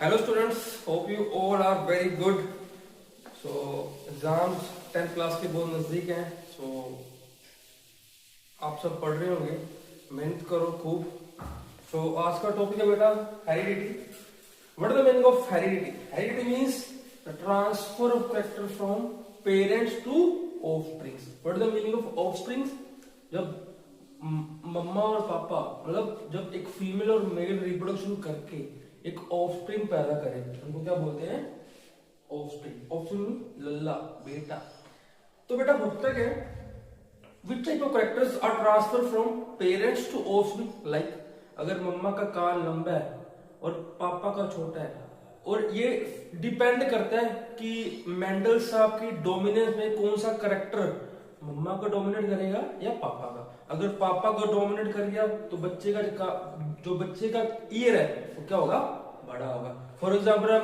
Hello students, hope you all are very good. So exams 10th class के बहुत नज़दीक हैं. So आप सब पढ़ रहे होंगे, मेहनत करो खूब. So आज का टॉपिक है बेटा heredity. What is the meaning of heredity? Heredity means the transfer of character from parents to offsprings. What is the meaning of offsprings? जब मम्मा और पापा मतलब जब एक फीमेल और मेल रिप्रोडक्शन करके एक ऑफस्प्रिंग पैदा करे, उनको क्या बोलते हैं? ऑफस्प्रिंग. ऑफस्प्रिंग लल्ला बेटा. तो बेटा होता क्या है? Which type of characters are transferred from parents to offspring? Like अगर मम्मा का कान लंबा है और पापा का छोटा है, और ये डिपेंड करता है कि मेंडल साहब की डोमिनेंस में कौन सा करेक्टर मम्मा को डोमिनेट करेगा या पापा का. अगर पापा को डोमिनेट कर गया तो बच्चे का जो बच्चे का ईयर है वो क्या होगा? बड़ा होगा. फॉर एग्जाम्पल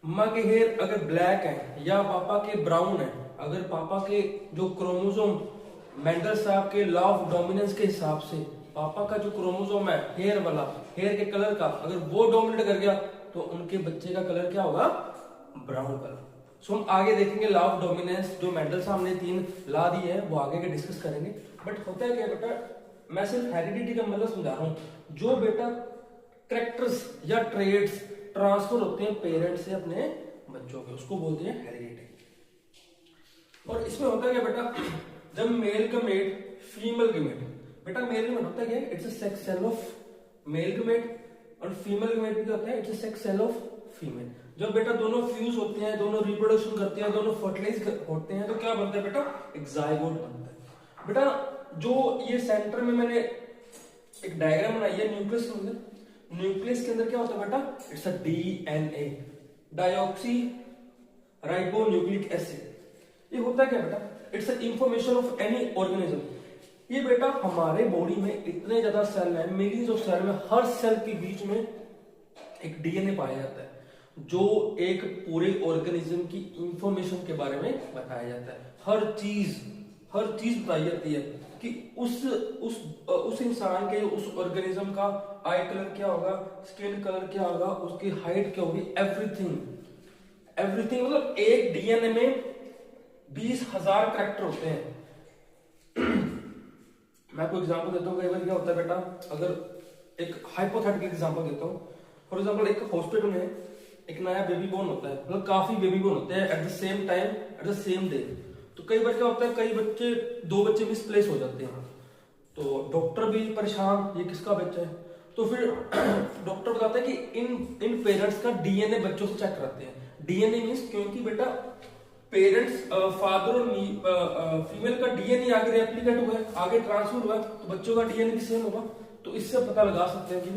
मम्मा के हेयर अगर ब्लैक है या पापा के ब्राउन है, अगर पापा के जो क्रोमोसोम मेंडल साहब के लॉ ऑफ डोमिनेंस के हिसाब से पापा का जो क्रोमोसोम है हेयर वाला, हेयर के कलर का, अगर वो डोमिनेट कर गया तो उनके बच्चे का कलर क्या होगा? Brown colour. सो हम आगे देखेंगे लॉ ऑफ डोमिनेंस, जो मेंडल साहब ने 3 लॉ दिए हैं वो आगे के डिस्कस करेंगे. बट होता है क्या बेटा, मैं सिर्फ हेरिडिटी का मतलब समझा रहा हूँ. जो बेटा कैरेक्टर्स या ट्रेड्स ट्रांसफर होते हैं पेरेंट्स से अपने बच्चों के, उसको बोलते हैं हेरिडिटी. और इसमें होता है क्या बेटा, जब मेल गमेट फीमेल गमेट, बेटा मेल गमेट होता है क्या? It's a sex cell of male gamete, और फीमेल गमेट भी होता है it's a sex cell of female. जब बेटा दोनों फ्यूज होते हैं, दोनों रिप्रोडक्शन करते हैं, दोनों फर्टिलाइज होते हैं, तो क्या बनता है बेटा? एक जायगोट बनता है. बेटा जो ये सेंटर में मैंने एक डायग्राम बनाई है न्यूक्लियस के अंदर, न्यूक्लियस के अंदर क्या होता है बेटा? It's a DNA, dioxy ribo nucleic acid. ये होता है क्या बेटा? It's a information of any organism. ये बेटा हमारे बॉडी में इतने ज्यादा सेल है, मिलियंस ऑफ सेल में, हर सेल के बीच में एक डीएनए पाया जाता है जो एक पूरे ऑर्गेनिज्म की इंफॉर्मेशन के बारे में बताया जाता है. हर चीज बताई जाती है कि उस इंसान के, उस ऑर्गेनिज्म का आई कलर क्या होगा, स्किन कलर क्या होगा, उसकी हाइट क्या होगी, एवरीथिंग. मतलब एक डीएनए में 20,000 कैरेक्टर होते हैं. मैं आपको एग्जांपल देता हूँ. कई बार क्या होता है बेटा, अगर एक हाइपोथेटिकल एग्जांपल देता हूँ. फॉर एग्जांपल एक हॉस्पिटल में एक नया बेबी बोर्न होता है, मतलब काफी बेबी बोर्न होते हैं at the same time, at the same day. तो कई बार क्या होता है, कई बच्चे, 2 बच्चे मिसप्लेस हो जाते हैं. तो डॉक्टर भी परेशान, ये किसका बच्चा है? तो फिर डॉक्टर बताता है कि इन पेरेंट्स का डीएनए बच्चों से चेक कराते हैं. डीएनए मींस क्योंकि बेटा पेरेंट्स फादर और फीमेल का डीएनए आगे रेप्लिकेट हुआ है, आगे ट्रांसफर हुआ है, तो बच्चों का डीएनए भी सेम होगा. तो इससे पता लगा सकते हैं कि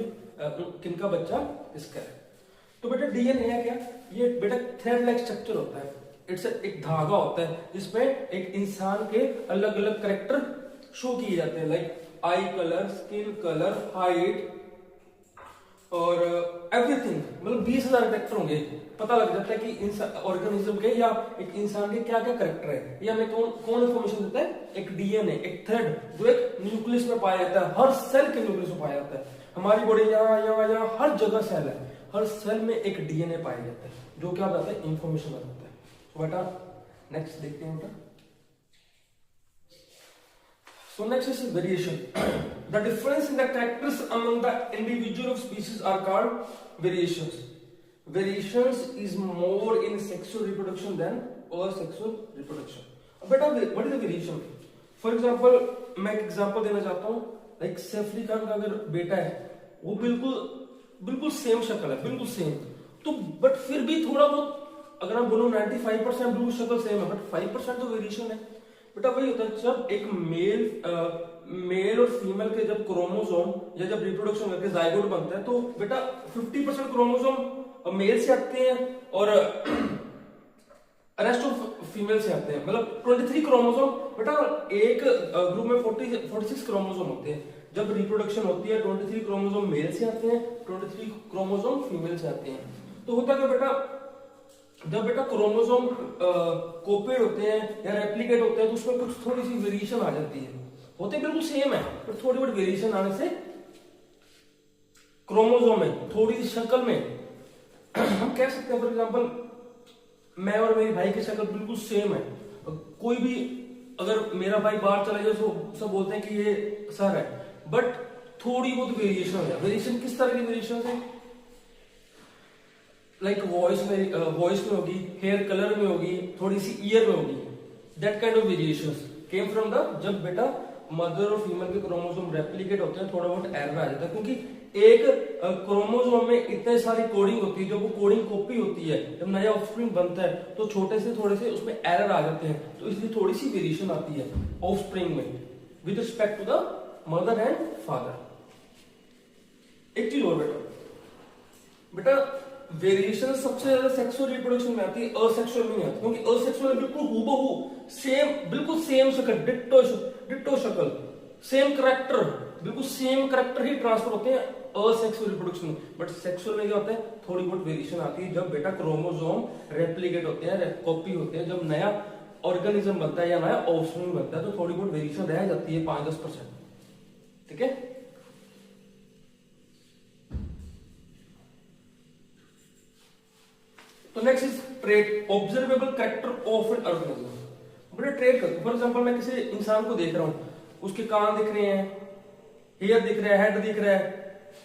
किनका बच्चा किसका है. तो बेटा डीएनए है क्या? ये बेटा थ्रेड लाइक स्ट्रक्चर होता है. इट्स एक धागा होता है जिसमें एक इंसान के अलग अलग कैरेक्टर शो किए जाते हैं, like I colour, skin colour, height और एवरीथिंग. मतलब 20,000 कैरेक्टर होंगे. पता लग जाता है कि ऑर्गेनिज्म के या एक इंसान के क्या क्या कैरेक्टर है. ये हमें कौन इंफॉर्मेशन देता है? एक डीएनए, एक थ्रेड जो एक न्यूक्लियस में पाया जाता है. हर सेल के न्यूक्लियस में पाया जाता है. हमारी बॉडी यहाँ हर जगह सेल है, हर सेल में एक डीएनए पाया जाता है जो क्या बताता है? इंफॉर्मेशन बताता है. तो बेटा नेक्स्ट देखते हैं बेटा. So next is variation. The difference in the characters among the individual of species are called variations. Variations is more in sexual reproduction than asexual reproduction. बेटा what is the variation? For example, मैं एक example देना चाहता हूँ. Like Saif Ali Khan का अगर बेटा है, वो बिल्कुल सेम शक्ल है, बिल्कुल सेम. तो बट फिर भी थोड़ा बहुत, अगर हम बोलो 95% बिल्कुल शक्ल सेम है, बट 5% तो वेरिएशन है. बेटा वही होता है जब एक मेल और फीमेल के जब क्रोमोसोम या जब रिप्रोडक्शन करके जाइगोट बनता है, तो बेटा 50% क्रोमोसोम मेल से आते हैं और रेस्ट ऑफ फीमेल से आते हैं. मतलब 23 क्रोमोसोम. बेटा एक ग्रुप में 46 क्रोमोसोम होते हैं. जब रिप्रोडक्शन होती है 23 क्रोमोसोम मेल से आते हैं, 23 क्रोमोसोम फीमेल से आते हैं. तो होता क्या बेटा, जब बेटा क्रोमोसोम कोपेड होते हैं या रेप्लिकेट होते हैं तो उसमें कुछ थोड़ी सी वेरिएशन आ जाती है. होते बिल्कुल सेम है पर थोड़ी बहुत वेरिएशन आने से क्रोमोसोम में, थोड़ी सी शक्ल में हम कह सकते हैं फॉर एग्जांपल मैं और मेरी भाई की शक्ल बिल्कुल सेम है। कोई भी अगर मेरा भाई बाहर चला जाए तो सब बोलते हैं कि ये सर है, बट थोड़ी बहुत वेरिएशन हो जाए। वेरिएशन किस तरह की वेरिएशन है? लाइक वॉइस में होगी, हेयर कलर में होगी, थोड़ी सी ईयर में होगी। That kind of variations came from the, जब बेटा मदर और फीमेल के क्रोमोसोम रेप्लिकेट होते हैं थोड़ा बहुत एरर आ जाता है, क्योंकि एक क्रोमोसोम में इतने सारी कोडिंग होती है। जब वो कोडिंग कॉपी होती है, जब नया ऑफस्प्रिंग बनता है तो छोटे से थोड़े से उसमें एरर आ जाते हैं, तो इसलिए थोड़ी सी वेरिएशन आती है ऑफस्प्रिंग में with respect to the mother and father. एक चीज और बेटा वेरिएशन सबसे ज्यादा सेक्सुअल रिप्रोडक्शन में आती है, असेक्सुअल में नहीं आती, क्योंकि असेक्सुअल में बिल्कुल हूबहू सेम, बिल्कुल सेम शक्ल, डिट्टो शक्ल, सेम करेक्टर, बिल्कुल सेम करेक्टर ही ट्रांसफर होते हैं असेक्सुअल रिप्रोडक्शन में। बट सेक्सुअल में क्या होता है? थोड़ी बहुत वेरिएशन आती है जब बेटा क्रोमोसोम रेप्लिकेट होते हैं, कॉपी होते हैं, जब नया ऑर्गेनिज्म बनता है या नया ऑफस्प्रिंग बनता है, तो थोड़ी बहुत वेरिएशन रह जाती है 5-10%। ठीक है। तो next is trait, observable character of an organism. बेटा ट्रेट करते, फॉर एग्जांपल मैं किसी इंसान को देख रहा हूं, उसके कान दिख रहे हैं, हेयर दिख रहा है, हेड दिख रहा है,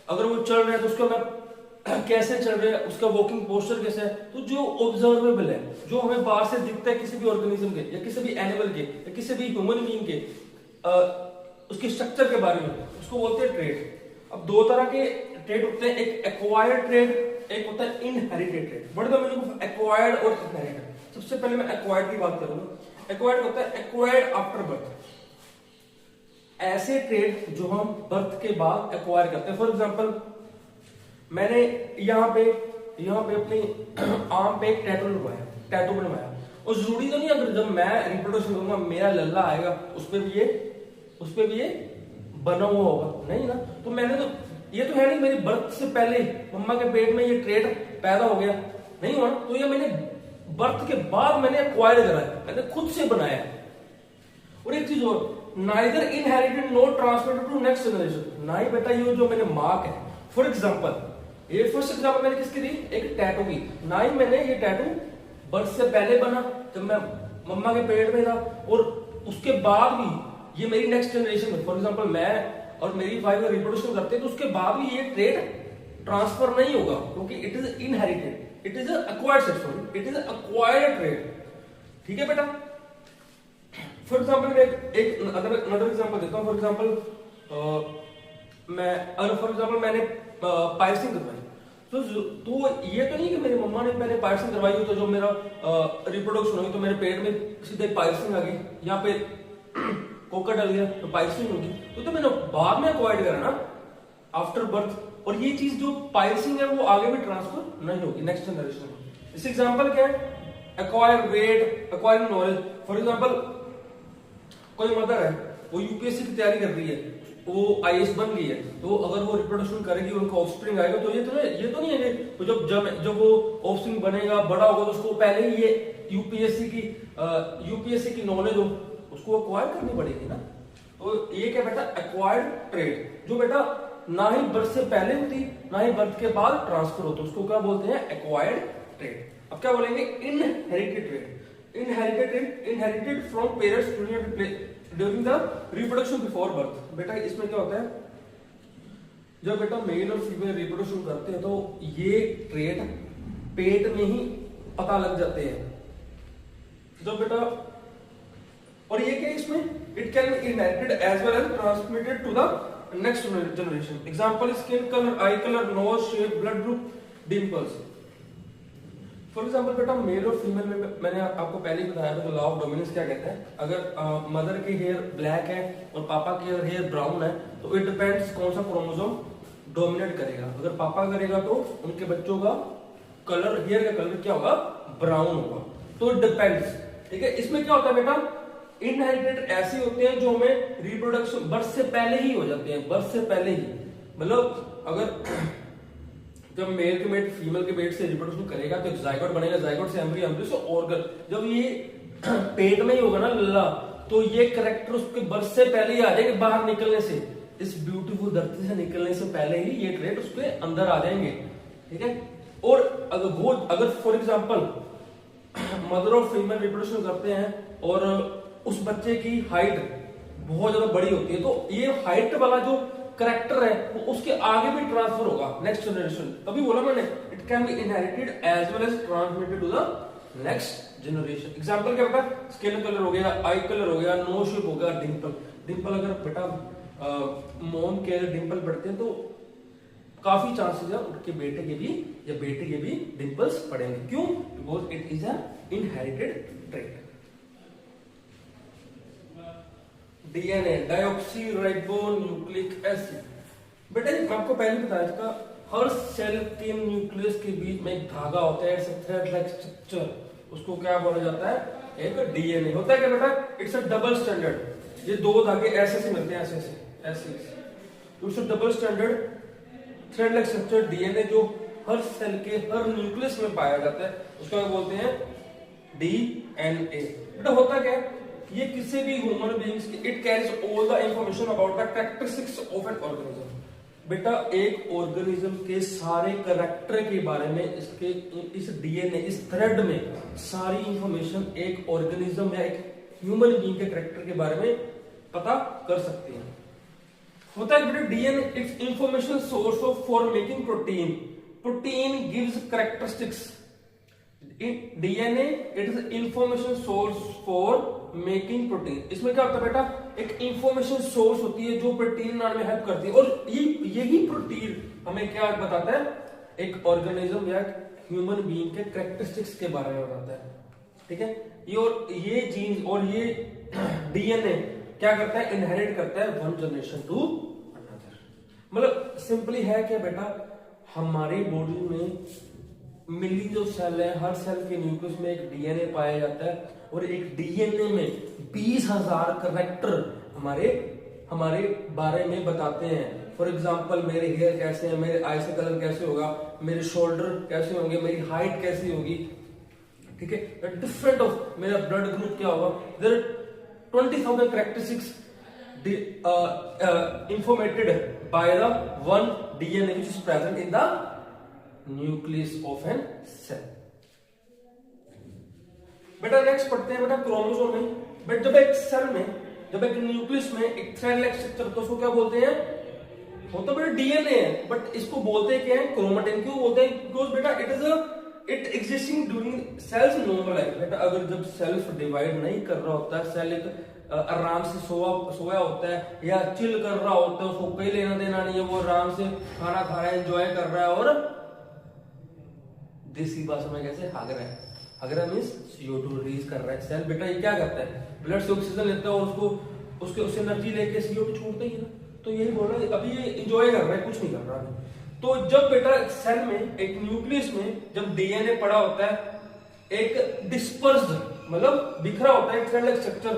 अगर वो चल रहा है तो उसका मैं कैसे चल रहा है, उसका वॉकिंग पोस्चर कैसा है, तो जो ऑब्जर्वेबल है, जो हमें बाहर से दिखता है किसी भी ऑर्गेनिज्म के या किसी भी एनिमल के या किसी भी ह्यूमन बीइंग के, उसके स्ट्रक्चर के बारे में, उसको बोलते हैं ट्रेट। अब दो तरह के ट्रेट होते हैं, एक एक्वायर्ड ट्रेट, एक होता है inherited trait. What is the meaning of acquired और इनहेरिटेड? सबसे पहले मैं एक्वायर्ड की बात करूंगा। एक्वायर्ड होता है एक्वायर्ड आफ्टर बर्थ, ऐसे ट्रेट जो हम बर्थ के बाद एक्वायर करते हैं। फॉर एग्जांपल मैंने यहाँ पे अपनी आर्म पे एक टैटू बनवाया, और जरूरी तो नहीं अगर जब मैं रिप्रोडक्शन करूंगा मेरा लल्ला आएगा उस पे भी ये बना हुआ होगा, नहीं ना। तो मैंने तो ये तो है नहीं मेरी बर्थ से पहले मम्मा के पेट में ये ट्रेट पैदा हो गया, नहीं हुआ। तो ये मैंने बर्थ के बाद मैंने एक्वायर करा है, मैंने खुद से बनाया। और एक चीज और, neither inherited not transmitted to next generation. ना ही बेटा ये जो मैंने मार्क है, फॉर एग्जांपल ये फर्स्ट एग्जांपल मैंने किसकी दी? एक टैटू की। ना ही मैंने ये टैटू बर्थ से पहले बना जब मैं मम्मा के पेट में था, और उसके बाद भी ये मेरी नेक्स्ट जनरेशन में, फॉर एग्जांपल मैं और मेरी वाइफ रिप्रोडक्शन करते हैं, तो उसके बाद भी ये ट्रेट ट्रांसफर नहीं होगा, क्योंकि it is inherited, it is acquired, it is acquired trait. ठीक है बेटा। फॉर एग्जाम्पल मैं एक अनदर एग्जाम्पल देता हूँ। फॉर एग्जाम्पल मैंने पायर्सिंग करवाई, तो ये तो नहीं कि मेरी मम्मा ने पहले पायर्सिंग करवाई हो, तो जो मेरा रिप्रोडक्शन हुई तो मेरे पेट में सीधे पायर्सिंग आ गई, यहाँ पे कोका डल गया तो पायर्सिंग होगी, तो मैंने बाद में एक्वायर्ड करा ना आफ्टर बर्थ। और ये चीज जो पायर्सिंग है वो आगे भी ट्रांसफर नहीं होगी नेक्स्ट जनरेशन में। इस एग्जाम्पल क्या है? Acquire weight, acquire knowledge. For example कोई मदर है, वो यूपीएससी की तैयारी कर रही है, वो आईएएस बन गई है, तो अगर वो रिप्रोडक्शन करेगी, उनका ऑफस्प्रिंग आएगा, तो ये तो नहीं है कि तो जब वो ऑफस्प्रिंग बनेगा, बड़ा होगा, तो उसको पहले ही ये यूपीएससी की नॉलेज हो, उसको एक्वायर करनी पड़ेगी ना। तो ये क्या बेटा? एक्वायर्ड ट्रेट, जो बेटा ना ही बर्थ से पहले होती ना ही बर्थ के बाद ट्रांसफर होती, उसको क्या बोलते हैं? Acquired trait. अब क्या बोलेंगे? Inherited trait. Inherited from parents during the reproduction before birth. बेटा इसमें क्या होता है, जब बेटा मेल और फीमेल रिप्रोडक्शन करते हैं तो ये ट्रेट पेट में ही पता लग जाते हैं। जब बेटा, और ये क्या इसमें, it can be inherited as well as transmitted to the next generation. Example skin colour, eye colour, nose shape, blood group, dimples. For example बेटा मेल और फीमेल में मैंने आपको पहले ही बताया था तो लॉ ऑफ डोमिनेंस क्या कहता है, अगर मदर के हेयर ब्लैक है और पापा के हेयर ब्राउन है, तो इट डिपेंड्स कौन सा क्रोमोसोम डोमिनेट करेगा। अगर पापा करेगा तो उनके बच्चों का कलर, हेयर का कलर क्या होगा? ब्राउन होगा। तो इट डिपेंड्स। ठीक है। इसमें क्या होता है बेटा? इनहेरिटेड ऐसे होते हैं जो हमें रिप्रोडक्शन बर्थ से पहले ही हो जाते हैं, बर्थ से पहले ही। मतलब अगर जब मेल के मेट फीमेल के पेट से रिप्रोडक्शन करेगा तो जाइगोट बनेगा, जाइगोट से एम्ब्रियो, एम्ब्रियो से ऑर्गन। जब ये पेट में ही होगा ना लल्ला, तो ये करेक्टर उसके बर्थ से पहले ही आ जाएंगे बाहर निकलने से। इस ब्यूटीफुल धरती से निकलने से पहले ही ये ट्रेट उसके अंदर आ जाएंगे, ठीक है। और अगर फॉर एग्जांपल मदर और फीमेल रिप्रोडक्शन करते हैं और उस बच्चे की हाइट बहुत ज्यादा बड़ी होती है, तो ये हाइट वाला जो करेक्टर है वो उसके आगे भी ट्रांसफर होगा नेक्स्ट जनरेशन। तभी बोला मैंने it can be inherited as well as transmitted to the next generation. Example क्या बेटा, स्किन कलर हो गया, आई कलर हो गया, नोज शेप हो गया, डिंपल। डिंपल अगर बेटा मोम के अगर डिंपल बढ़ते हैं तो काफी चांसेस है उनके बेटे के भी या बेटे के भी डिंपल्स पड़ेंगे। क्यों? Because it is N inherited trait. DNA dioxy nucleic acid. बेटा मैं आपको पहले बताया था, हर सेल के न्यूक्लियस के बीच में एक धागा होता है, it's a thread like structure, उसको क्या बोला जाता है? एक डीएनए होता है क्या बेटा? It's a double standard. ये दो धागे ऐसे से मिलते हैं, ऐसे से ऐसे। It's a double standard thread like structure DNA जो हर सेल के हर न्यूक्लियस में पाया जाता है, उसको क्या बोलते हैं? डीएनए। बेटा होता क्या है? ये किसी भी ह्यूमन बीइंग्स की it carries all the information about the characteristics of an organism. बेटा एक ऑर्गेनिज्म के सारे कैरेक्टर के बारे में इसके इस डीएनए इस थ्रेड में सारी इंफॉर्मेशन एक ऑर्गेनिज्म या एक ह्यूमन बीइंग के कैरेक्टर के बारे में पता कर सकते हैं। होता है बेटा DNA it's information source of for making protein. Protein gives characteristics. DNA it is information source for making protein. इसमें क्या होता है बेटा? एक इंफॉर्मेशन सोर्स होती है जो प्रोटीन बनाने में हेल्प करती है, और यही प्रोटीन हमें क्या बताता है? एक ऑर्गेनिज्म या ह्यूमन बीइंग के कैरेक्टरिस्टिक्स के बारे में बताता है, ठीक है। ये जीन्स और ये डीएनए क्या करता है? इनहेरिट करता है वन जनरेशन टू अनदर। मतलब सिंपली है क्या बेटा, हमारी बॉडी में मिलियन जो सेल है, हर सेल के न्यूक्लियस में एक डीएनए पाया जाता है, और एक डीएनए में 20,000 कैरेक्टर हमारे बारे में बताते हैं। फॉर एग्जांपल मेरे हेयर कैसे हैं, मेरे आई से कलर कैसे होगा, मेरे शोल्डर कैसे होंगे, मेरी हाइट कैसी होगी, ठीक है। डिफरेंट ऑफ मेरा ब्लड ग्रुप क्या होगा। There 20,000 characteristics informated by the one DNA which is present in the nucleus of an cell। बेटा नेक्स्ट पढ़ते हैं बेटा क्रोमोसोम में। बट जब एक सेल में, जब एक न्यूक्लियस में एक थ्रेड लाइक स्ट्रक्चर, तो उसको क्या बोलते हैं? वो तो बेटा डीएनए है, बट इसको बोलते क्या है? क्रोमेटिन। क्यों बोलते हैं? बिकॉज बेटा it existing during sales normal life. बेटा अगर जब सेल्फ डिवाइड नहीं कर रहा होता है, सेल एक आराम से सोया होता है या चिल कर रहा होता है, उसको कोई लेना देना नहीं है, वो आराम से खाना खा रहा है, एंजॉय कर रहा है, और देसी भाषा में कैसे भाग रहा है, अगर मींस CO2 रिलीज कर रहा है। सेल बेटा ये क्या करता है? ब्लड से ऑक्सीजन लेता है और उससे एनर्जी लेके CO2 छोड़ता ही है ना। तो यही बोल रहा है, अभी ये एंजॉय कर रहा है, कुछ नहीं कर रहा है। तो जब बेटा सेल में एक न्यूक्लियस में जब डीएनए पड़ा होता है, एक डिस्पर्स्ड मतलब बिखरा होता है थ्रेड लाइक स्ट्रक्चर,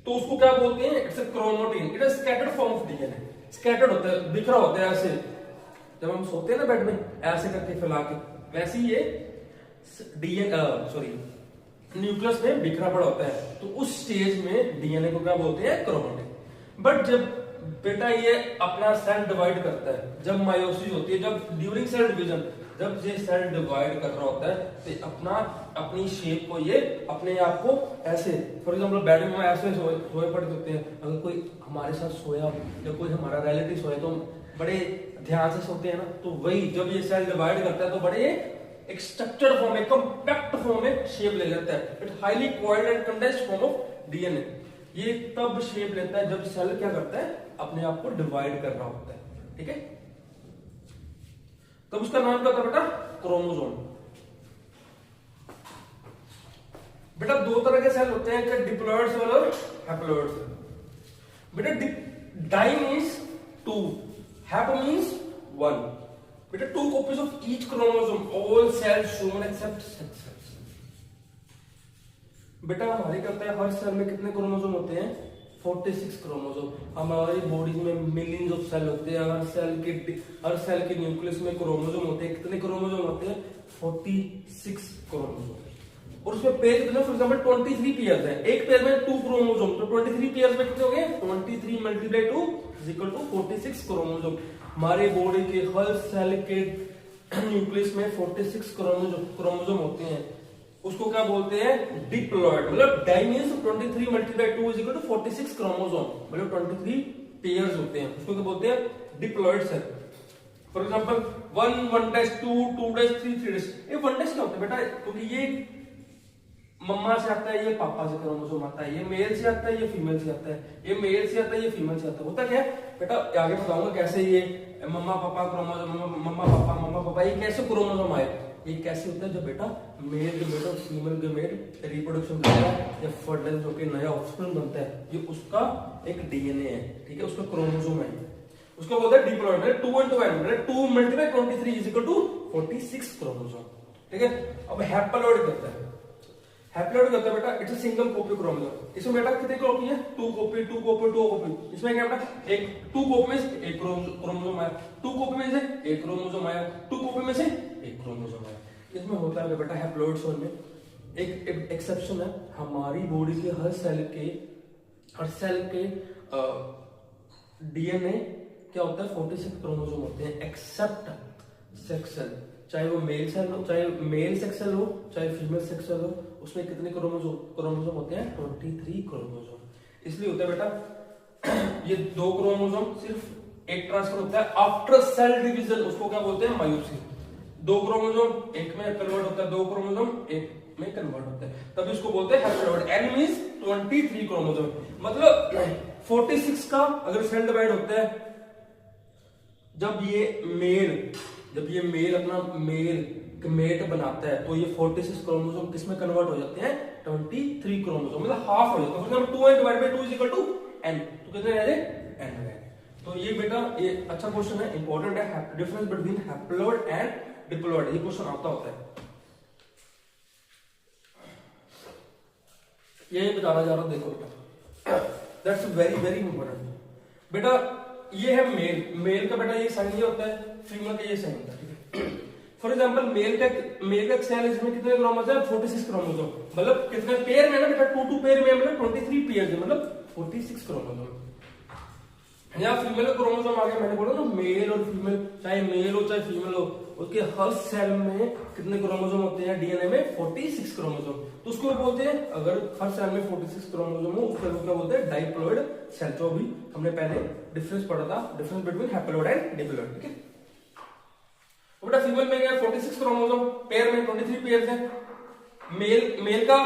तो उसको क्या बोलते हैं? It's a chromatin. It is scattered form of DNA. Scattered होता है, बिखरा होता है ऐसे। जब हम सोते हैं ना बेड में ऐसे करके फैला के, वैसे ही ये न्यूक्लियस में बिखरा पड़ा होता है। तो उस स्टेज में डीएनए को क्या बोलते हैं? क्रोमेटिन। बट जब बेटा ये अपना सेल डिवाइड करता है, जब मायोसिस होती है, जब ड्यूरिंग सेल डिवीजन, जब ये सेल डिवाइड कर रहा होता है, तो अपनी शेप को ये अपने आप को ऐसे, फॉर एग्जांपल बेड में ऐसे सोए पड़े होते हैं। अगर कोई हमारे साथ सोया या कोई हमारा रिलेटिव सोया तो बड़े ध्यान से सोते हैं ना। तो वही जब ये सेल डिवाइड करता है तो बड़े एक स्ट्रक्चर्ड फॉर्म, एक कॉम्पैक्ट फॉर्म में शेप ले लेता है। It highly coiled and condensed form of DNA. ये तब शेप लेता है जब सेल क्या करता है? अपने आप को डिवाइड कर रहा होता है, ठीक है। तब उसका नाम क्या होता है बेटा? क्रोमोसोम। बेटा दो तरह के सेल होते हैं, एक डिप्लॉयड सेल और हैप्लॉयड सेल। बेटा डाई मींस 2, हैप्लो मींस 1। बेटा 2 copies of each chromosome, all cells shown except sex cells। बेटा हमारे क्या होता है? हर सेल में कितने क्रोमोसोम होते हैं? 46 क्रोमोसोम। हमारी बॉडी में मिलियंस ऑफ सेल होते हैं, हर सेल के न्यूक्लियस में क्रोमोसोम होते हैं। कितने क्रोमोसोम होते हैं? 46 क्रोमोसोम। और उसमें पेयर कितने, फॉर एग्जांपल 23 पेयर्स है, एक पेयर में 2 क्रोमोसोम, तो 23 पेयर्स में कितने हो गए, 23 multiply 2 is equal to 46 chromosome. हमारे बॉडी के हर सेल के न्यूक्लियस में 46 क्रोमोसोम होते हैं, उसको क्या बोलते हैं, डिप्लॉयड। मतलब di means 23 multiply 2 is equal to 46 chromosome, मतलब 23 पेयर्स होते हैं, उसको क्या बोलते हैं, डिप्लॉयड सेल। फॉर एग्जांपल 1 1 2 2 3 3 ये 1 क्या होता है बेटा, क्योंकि ये मम्मा से आता है, ये पापा से क्रोमोसोम आता है, ये मेल से आता है, ये फीमेल से आता है, ये मेल से आता है, ये फीमेल से आता है। होता क्या है बेटा, आगे बताऊंगा कैसे ये मम्मा पापा क्रोमोसोम, मम्मा पापा ये कैसे क्रोमोसोम आए। ये कैसे होता है, जब बेटा मेल गमेट और फीमेल गमेट रिप्रोडक्शन करता है या फर्टिलाइज होकर नया ऑफस्प्रिंग बनता है, ये उसका एक डीएनए है, ठीक है, उसका क्रोमोसोम है, उसको बोलते हैं डिप्लॉयड। 2 into n मतलब 2 multiply 23 is equal to 46 chromosome, ठीक है। अब हैप्लॉइड करता है, हैप्लॉइड करता है बेटा, it's a single copy chromosome. इसमें बेटा कितनी कॉपी है, 2 कॉपी 2 कॉपी 2 कॉपी। इसमें क्या बेटा, एक 2 कॉपी में से एक क्रोमोसोम आया, 2 कॉपी में से एक क्रोमोसोम आया, 2 कॉपी में से एक क्रोमोसोम आया। इसमें होता है बेटा हैप्लॉइड सेल में एक एक्सेप्शन है, हमारी बॉडी के हर सेल के डीएनए क्या होता है, 46 क्रोमोसोम होते हैं, एक्सेप्ट सेक्स सेल, चाहे वो मेल सेल हो, चाहे मेल सेक्स सेल हो, चाहे फीमेल सेक्स सेल हो, उसमें कितने क्रोमोसोम होते हैं, 23 क्रोमोसोम। इसलिए होता है बेटा ये 2 क्रोमोसोम सिर्फ एक ट्रांसफर होता है आफ्टर सेल डिवीजन, उसको क्या बोलते हैं, मायोसिस। 2 क्रोमोसोम एक में कन्वर्ट होता है, 2 क्रोमोसोम एक में कन्वर्ट होता है, तभी उसको बोलते हैं हैप्लॉइड। एन मींस 23 क्रोमोसोम, मतलब 46 का अगर सेल डिवाइड होता है, जब ये मेल अपना मेल गमेट बनाता है, तो ये 46 क्रोमोसोम किसमें कन्वर्ट हो जाते हैं, 23 क्रोमोसोम, मतलब हाफ हो जाता है। For example 2n divide by 2 is equal to n, तो कितने रह गए, n रह गए। तो ये बेटा ये अच्छा क्वेश्चन है, इंपॉर्टेंट है, difference between haploid and diploid, ये क्वेश्चन आता होता है, ये बताना जा रहा हूं, देखो बेटा दैट्स वेरी वेरी इंपॉर्टेंट। बेटा ये है मेल का बेटा ये साइन ये होता है, फीमेल का ये साइन होता है, ठीक है। फॉर एग्जांपल मेल का सेल इसमें कितने क्रोमोसोम है, 46 क्रोमोसोम, मतलब कितने पेयर में ना बेटा, 2 पेयर में मतलब 23 पेयर है, मतलब 46 क्रोमोसोम। यहाँ फीमेल क्रोमोसोम आ गया, मैंने बोला ना मेल और फीमेल, चाहे मेल हो चाहे फीमेल हो, उसके हर सेल में कितने क्रोमोसोम होते हैं, डीएनए में 46 क्रोमोसोम, तो उसको बोलते हैं, अगर हर सेल में 46 क्रोमोसोम हो उसको क्या बोलते हैं, डाइप्लॉइड सेल, जो भी हमने पहले डिफरेंस पढ़ा था, difference between haploid and diploid, ठीक है। बेटा फीमेल में क्या 46 क्रोमोसोम, पेयर में 23 पेयर है, मेल का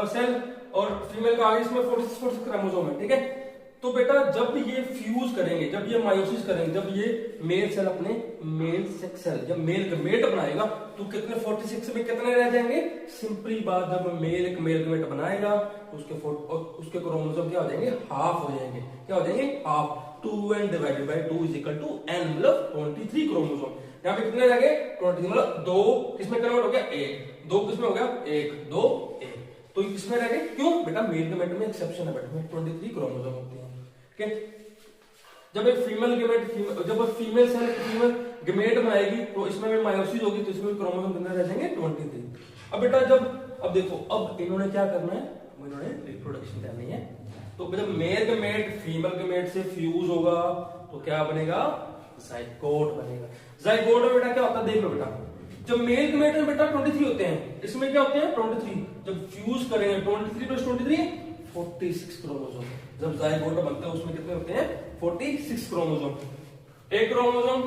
सेल और फीमेल का आगे इसमें 46 क्रोमोसोम है, ठीक है। तो बेटा जब ये फ्यूज करेंगे, जब ये मायोसिस करेंगे, जब ये मेल सेल अपने मेल सेक्स सेल जब मेल गमेट बनाएगा, तो कितने 46 में कितने रह जाएंगे, सिंपली बात, जब मेल एक मेल गमेट बनाएगा उसके क्रोमोसोम क्या हो जाएंगे, हाफ हो जाएंगे, क्या हो जाएंगे, half. 2n divided by 2 is equal to n, मतलब 23 क्रोमोसोम। यहाँ पे कितने रह गए, 20, मतलब 2 किसमें कन्वर्ट हो गया, 1, 2 किसमें हो गया, 1 2 1, तो किसमें रह गए, क्यों बेटा मेल गमेट में एक्सेप्शन है बेटा, 23 क्रोमोसोम होते हैं, ठीक है। जब एक फीमेल सेल फीमेल गमेट बनाएगी, तो इसमें भी मायोसिस होगी, तो इसमें क्रोमोसोम कितने रह जाएंगे, 23। अब बेटा अब देखो, अब इन्होंने क्या करना है, इन्होंने रिप्रोडक्शन करनी है, तो जब मेल गमेट फीमेल गमेट से फ्यूज होगा, तो क्या बनेगा, जाइगोट बनेगा। जाइगोट में बेटा क्या होता है, देख लो बेटा, जब मेल गमेट में बेटा 23 होते हैं, इसमें क्या होते हैं 23, जब फ्यूज करेंगे 23 प्लस 23 46 क्रोमोसोम, जब जाइगोट बनते हैं उसमें कितने होते हैं, 46 क्रोमोसोम। एक क्रोमोसोम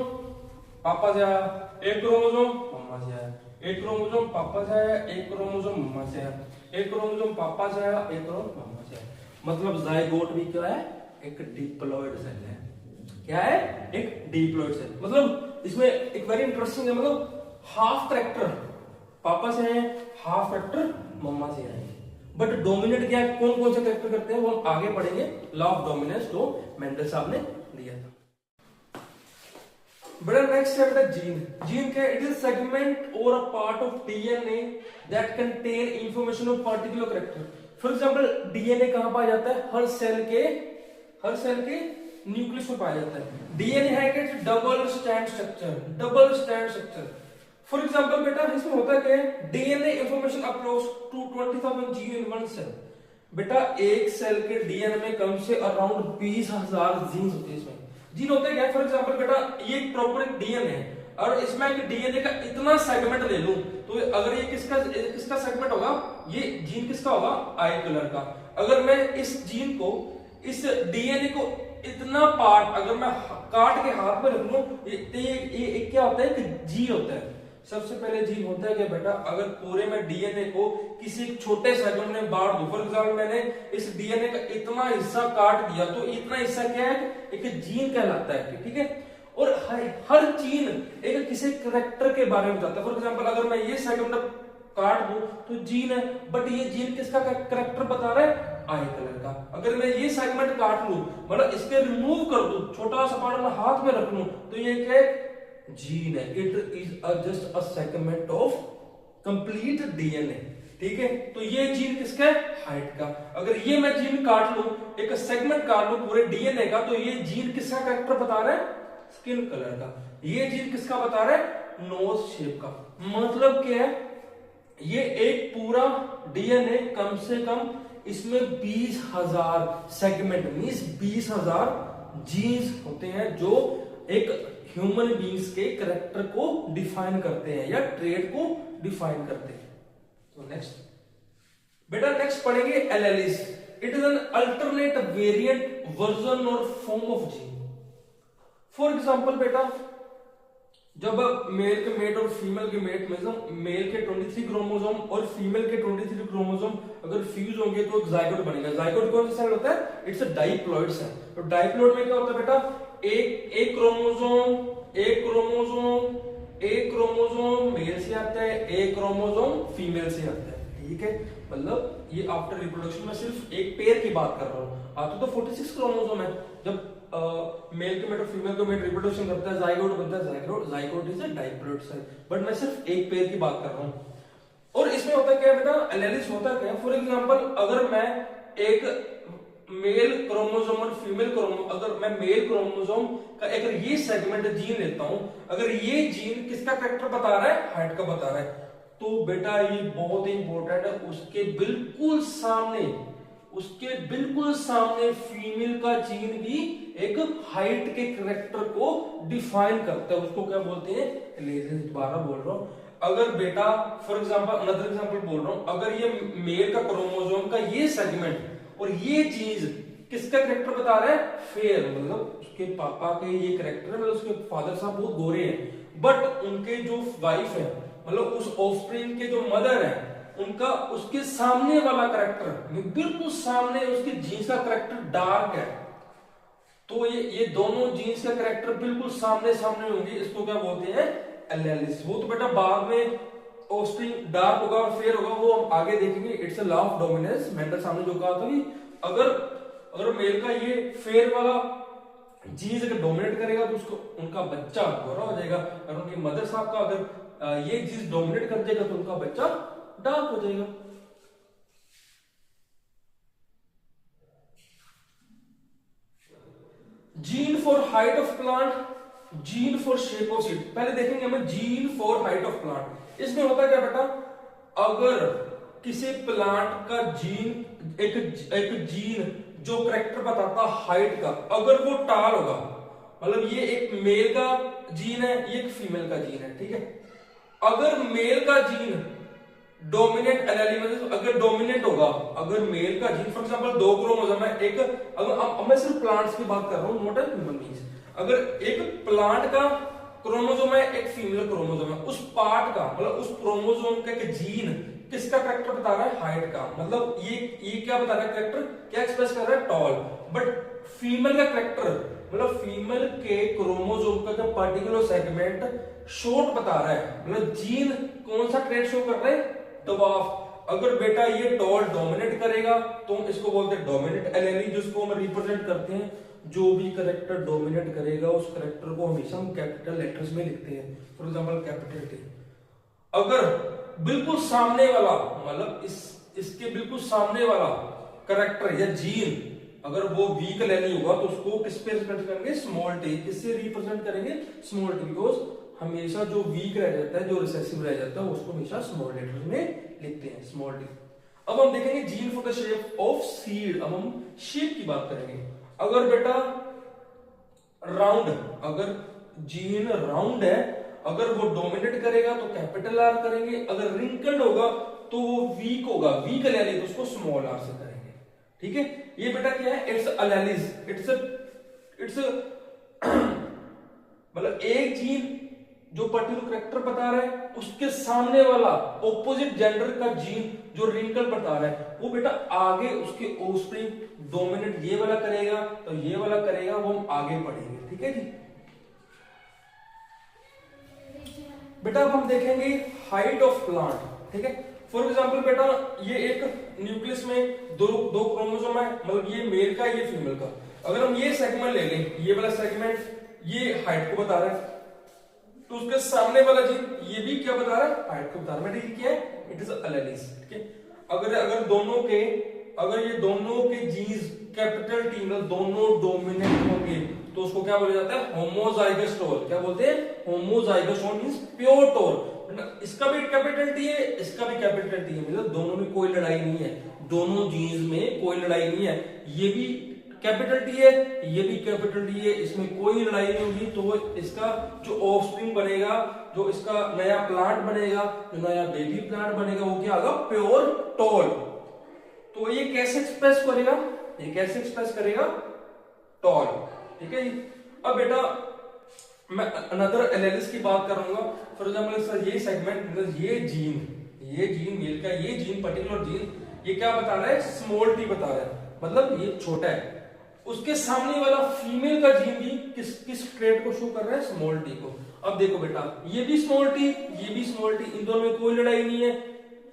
पापा से आया, एक क्रोमोसोम मम्मा से आया, एक क्रोमोसोम पापा से आया, एक क्रोमोसोम मम्मा से आया, एक क्रोमोसोम पापा से आया, एक क्रोमोसोम मम्मा से आया, मतलब जाइगोट भी क्या है, एक डिप्लॉइड सेल है। क्या है, एक डिप्लॉइड सेल, मतलब इसमें एक वेरी इंटरेस्टिंग है, मतलब हाफ कैरेक्टर पापा से है, हाफ कैरेक्टर मम्मा से है, बट डोमिनेट क्या है, कौन कौन से कैरेक्टर करते हैं वो हम आगे पढ़ेंगे, लॉ ऑफ डोमिनेंस जो मेंडल साहब ने दिया था। बड़ा नेक्स्ट है बेटा जीन के, इट इज सेगमेंट और a part of DNA that contain information of particular character. For example DNA कहां पाया जाता है, हर सेल के न्यूक्लियस में पाया जाता है। डीएनए है कि double strand structure, for example बेटा इसमें होता क्या है, DNA information approach to 20,000 gene in one cell. बेटा एक सेल के डीएनए में कम से अराउंड 20,000 जीन होते हैं। इसमें जीन होते हैं क्या, फॉर एग्जाम्पल बेटा ये प्रॉपर एक डीएनए है और इसमें एक डीएनए का इतना सेगमेंट ले लूं तो अगर ये किसका सेगमेंट होगा, ये जीन किसका होगा, आई कलर का। अगर मैं इस जीन को, इस डीएनए को इतना पार्ट अगर मैं काट के हाथ में रख लूं, ये क्या होता है कि जीन होता है। सबसे पहले जीन होता है क्या बेटा, अगर पूरे में डीएनए को किसी छोटे सेगमेंट में बांट दूं, फॉर एग्जाम्पल मैंने इस डीएनए का इतना हिस्सा काट दिया तो इतना हिस्सा क्या है, एक जीन कहलाता है, ठीक है। और हर जीन एक किसी कैरेक्टर के बारे में बताता है। फॉर एग्जाम्पल अगर मैं ये सेगमेंट काट दूं तो जीन है, बट ये जीन किसका कैरेक्टर बता रहा है, आई कलर का। अगर मैं ये सेगमेंट काट लूं, मतलब इसके रिमूव कर दूं, छोटा सा पार्ट मैं हाथ में रख लूं तो ये क्या है, जीन है। It is just a segment of complete DNA, ठीक है। तो ये जीन किसका है, हाइट का। अगर ये मैं जीन काट लूं, एक सेगमेंट काट लूं पूरे डीएनए का, तो ये जीन किसका कैरेक्टर बता रहा है, स्किन कलर का। ये जीन किसका बता रहा है, नोज शेप का। मतलब क्या है, ये एक पूरा डीएनए कम से कम इसमें 20,000 सेगमेंट मींस 20,000 जीन्स होते हैं जो एक ह्यूमन बींग्स के कैरेक्टर को डिफाइन करते हैं या ट्रेड को डिफाइन करते हैं। तो नेक्स्ट बेटा नेक्स्ट पढ़ेंगे alleles. It is an alternate variant version और form of gene. For example बेटा जब मेल के मेट और फीमेल के मेट में मेल के 23 क्रोमोसोम और फीमेल के 23 क्रोमोसोम अगर फ्यूज होंगे तो एक जाइगोट बनेगा। जाइगोट कौन सा सेल होता है, इट्स अ डाइप्लॉइड सेल। तो डाइप्लॉइड में क्या होता है बेटा, एक क्रोमोसोम मेल से आता है, एक क्रोमोसोम फीमेल से आता है, ठीक है। मतलब ये आफ्टर रिप्रोडक्शन में सिर्फ एक पेयर की बात कर रहा हूं। आते तो 46 क्रोमोसोम है। जब मेल के मेट और फीमेल के मेट रिप्रोडक्शन करता है, जाइगोट बनता है। Zygote is a diploid cell, but मैं सिर्फ एक पेयर की बात कर रहा हूं। और इसमें होता क्या है बेटा, एलेलिस होता क्या है, फॉर एग्जांपल अगर मैं एक मेल क्रोमोसोम और फीमेल क्रोमोसोम, अगर मैं मेल क्रोमोसोम का अगर ये सेगमेंट जीन लेता हूं, अगर ये जीन किसका कैरेक्टर बता रहा है, हाइट का बता रहा है, तो बेटा ये बहुत ही इंपॉर्टेंट है। उसके बिल्कुल सामने फीमेल का जीन भी एक हाइट के कैरेक्टर को डिफाइन करता है। उसको क्या बोलते हैं, एलेलिस। दोबारा बोल रहा हूं, अगर बेटा फॉर एग्जांपल अनदर एग्जांपल बोल रहा हूं, अगर ये मेल का क्रोमोसोम का ये सेगमेंट और ये चीज किसका कैरेक्टर बता रहा है, फेयर, मतलब उसके पापा के ये कैरेक्टर है, मतलब उसके फादर साहब बहुत गोरे हैं, बट उनके जो वाइफ है, मतलब उस ऑफस्प्रिंग के जो मदर है, उनका उसके सामने वाला कैरेक्टर बिल्कुल सामने, उसके जीन्स का कैरेक्टर डार्क है, तो ये दोनों जीन्स का कैरेक्टर बिल्कुल सामने सामने होंगे। इसको क्या बोलते हैं, एलेलिस। वो तो बेटा बाद में ऑफस्प्रिंग डार्क होगा और फेयर होगा, वो हम आगे देखेंगे। It's a law of dominance. Mendel सामने जो कहा था कि अगर मेल का ये फेयर वाला जीन्स अगर डोमिनेट करेगा तो उसको उनका बच्चा गोरा हो जाएगा, और उनकी मदर साहब का अगर ये जीन्स डोमिनेट कर देगा तो उनका बच्चा डार्क हो जाएगा। Gene for height of plant, gene for shape of seed. पहले देखेंगे हमें gene for height of plant. इसमें होता क्या बेटा, अगर किसी प्लांट का जीन एक जीन जो कैरेक्टर बताता हाइट का, अगर वो टाल होगा, मतलब ये एक मेल का जीन है, ये एक फीमेल का जीन है, ठीक है। अगर मेल का जीन डोमिनेंट एलिमेंट, अगर डोमिनेंट होगा, अगर मेल का जीन फॉर एग्जांपल 2 क्रोमोसोम है, एक अब मैं सिर्फ प्लांट्स की बात कर रहा हूं, नॉट ह्यूमन बीइंग्स। अगर एक प्लांट का क्रोमोसोम है, एक फीमेल क्रोमोसोम है, उस पार्ट का मतलब उस क्रोमोसोम का एक जीन किसका कैरेक्टर बता रहा है, हाइट का। मतलब ये क्या बता रहा है, कैरेक्टर क्या एक्सप्रेस कर रहा है, टॉल। बट फीमेल का कैरेक्टर मतलब फीमेल के क्रोमोसोम का जो पर्टिकुलर सेगमेंट शॉर्ट बता रहा है, मतलब जीन कौन सा ट्रेट शो कर रहा है, डवार्फ। अगर बेटा ये टॉल डोमिनेट करेगा तो हम इसको बोलते हैं डोमिनेंट एलील, जिसको हम रिप्रेजेंट करते हैं। जो भी कैरेक्टर डोमिनेट करेगा उस कैरेक्टर को हमेशा हम कैपिटल लेटर्स में लिखते हैं, फॉर एग्जांपल कैपिटल टी। अगर बिल्कुल सामने वाला मतलब इसके बिल्कुल सामने वाला कैरेक्टर या जीन अगर वो वीक एलील होगा तो उसको किस पे रिप्रेजेंट करेंगे, स्मॉल टी। किससे रिप्रेजेंट करेंगे, स्मॉल टी, बिकॉज हमेशा जो वीक रह जाता है, जो रिसेसिव रह जाता है, उसको हमेशा स्मॉल लेटर में लिखते हैं, स्मॉल डी। अब हम देखेंगे gene for the shape of seed. अब हम शेप की बात करेंगे। अगर बेटा राउंड, अगर जीन राउंड है, अगर वो डोमिनेट करेगा तो कैपिटल आर करेंगे, अगर रिंकल्ड होगा तो वो वीक होगा, वीक एलेली, तो उसको स्मॉल आर से करेंगे। ठीक है, ये बेटा क्या है, इट्स एलेलिस, इट्स मतलब एक जीन जो पर्टिकुलर करेक्टर बता रहा है, उसके सामने वाला ऑपोजिट जेंडर का जीन जो रिंकल बता रहा है, वो बेटा आगे उसके ऑफस्प्रिंग डोमिनेट ये वाला करेगा तो ये वाला करेगा, वो हम आगे पढ़ेंगे। ठीक है जी। बेटा अब हम देखेंगे हाइट ऑफ प्लांट। ठीक है, फॉर एग्जांपल बेटा ये एक न्यूक्लियस में दो क्रोमोसोम है, मतलब ये मेल का ये फीमेल का। अगर हम ये सेगमेंट ले लें, ये वाला सेगमेंट ये हाइट को बता रहा है, तो उसके सामने वाला जीन ये भी क्या बता रहा है, हाइट को बता रहा है। क्या है, इट इज एलेलिस। ठीक है, अगर दोनों के, अगर ये दोनों के जीन्स कैपिटल टी मतलब दोनों डोमिनेंट होंगे तो उसको क्या बोला जाता है, होमोजाइगस टोर। क्या बोलते हैं, होमोजाइगस टोर मींस प्योर टोर। इसका भी कैपिटल टी है, इसका भी कैपिटल टी है, मतलब दोनों में कोई लड़ाई नहीं है, दोनों जीन्स में कोई लड़ाई नहीं है। ये भी कैपिटल टी है, ये भी कैपिटल टी है, इसमें कोई लड़ाई नहीं होगी। तो इसका जो ऑफस्प्रिंग बनेगा, जो इसका नया प्लांट बनेगा, जो नया बेबी प्लांट बनेगा, वो क्या होगा, प्योर टॉल। तो ये कैसे एक्सप्रेस करेगा, ये कैसे एक्सप्रेस करेगा, टॉल। ठीक है जी। अब बेटा मैं अनदर एलेलिस की बात करूंगा। फॉर एग्जांपल सर ये सेगमेंट, ये जीन मेल का, ये जीन पर्टिकुलर जीन ये क्या बता रहा है, स्मॉल टी बता रहा है, मतलब ये छोटा है। उसके सामने वाला फीमेल का जीन भी किस ट्रेट को शो कर रहा है, स्मॉल टी को। अब देखो बेटा ये भी स्मॉल टी, ये भी स्मॉल टी, इन दोनों में कोई लड़ाई नहीं है,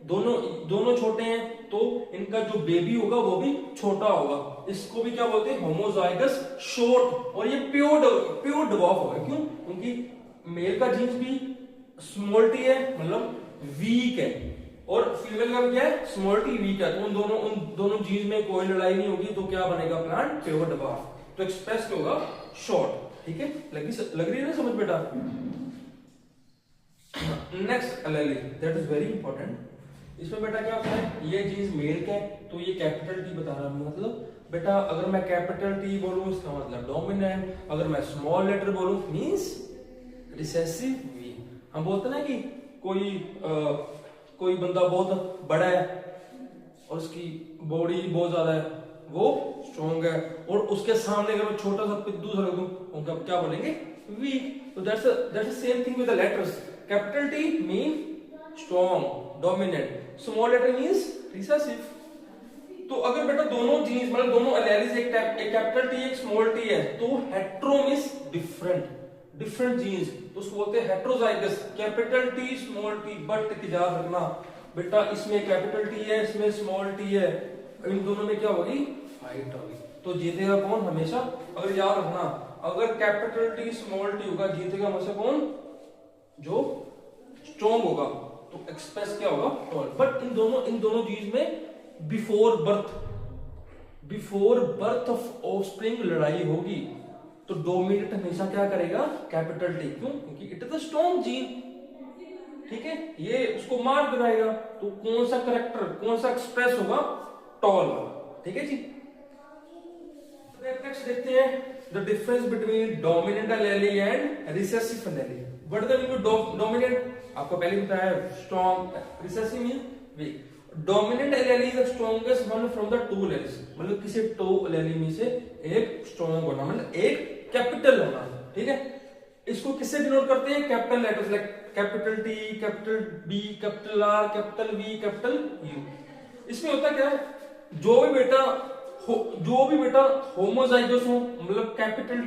दोनों छोटे हैं, तो इनका जो बेबी होगा वो भी छोटा होगा। इसको भी क्या बोलते हैं, होमोजाइगस शॉर्ट, और ये प्योर डवार्फ होगा। क्यों, क्योंकि मेल का जीन्स भी स्मॉल टी है, मतलब वीक है, और फीमेल का भी क्या है, स्मॉल टी वीक है। तो उन दोनों जीन्स में कोई लड़ाई नहीं होगी, तो क्या बनेगा, प्लांट प्योर डवार्फ। तो एक्सप्रेस क्या होगा, शॉर्ट। ठीक है, लग रही है ना समझ बेटा। Next allele, that is very important. इसमें बेटा क्या होता है, ये जीन्स मेल का है तो ये कैपिटल टी बता रहा है, मतलब बेटा अगर मैं कैपिटल टी बोलूं इसका मतलब डोमिनेंट, अगर मैं स्मॉल लेटर बोलूं मींस रिसेसिव वी। हम बोलते ना कि कोई बंदा बहुत बड़ा है और उसकी बॉडी बहुत ज्यादा है, वो स्ट्रॉन्ग है, और उसके सामने अगर मैं छोटा सा पिद्दू सा रख दूं, उनका क्या बोलेंगे, वीक। तो that's same thing with the letters. Capital T mean strong, dominant, small letter means recessive. तो अगर बेटा दोनों जीन्स मतलब दोनों एलेलिस, एक कैपिटल टी एक स्मॉल टी है, तो हेट्रो मींस डिफरेंट जीन्स, तो उसको बोलते हैं heterozygous. Capital T small T, but याद रखना बेटा इसमें कैपिटल टी है, इसमें स्मॉल टी है, इन दोनों में क्या होगी, हाइट होगी। तो जीतेगा कौन हमेशा, अगर याद रखना, अगर कैपिटल टी स्मॉल टी होगा, जीतेगा हमेशा कौन, जो स्ट्रॉन्ग होगा। तो एक्सप्रेस क्या होगा, टॉल। बट इन दोनों जीन्स में बिफोर बर्थ ऑफ ऑफस्प्रिंग लड़ाई होगी, तो डोमिनेट हमेशा क्या करेगा, कैपिटल टी। क्यों, क्योंकि it is a strong gene. ठीक है, ये उसको मार कराएगा, तो कौन सा करेक्टर, कौन सा एक्सप्रेस होगा, टॉल वाला। ठीक है जी। नेक्स्ट देखते हैं the difference between dominant allele and recessive allele. What is the meaning of dominant, आपको पहले बताया है, strong, recessive mean weak. Dominant allele is the strongest one from the two alleles, मतलब किसी टू एलेली में से एक स्ट्रॉन्ग होना, मतलब एक कैपिटल होना। ठीक है, इसको किससे डिनोट करते हैं, capital letters like capital T, capital B, capital R, capital V, capital U. इसमें होता क्या है, जो भी बेटा होमोजाइगस हो, मतलब कैपिटल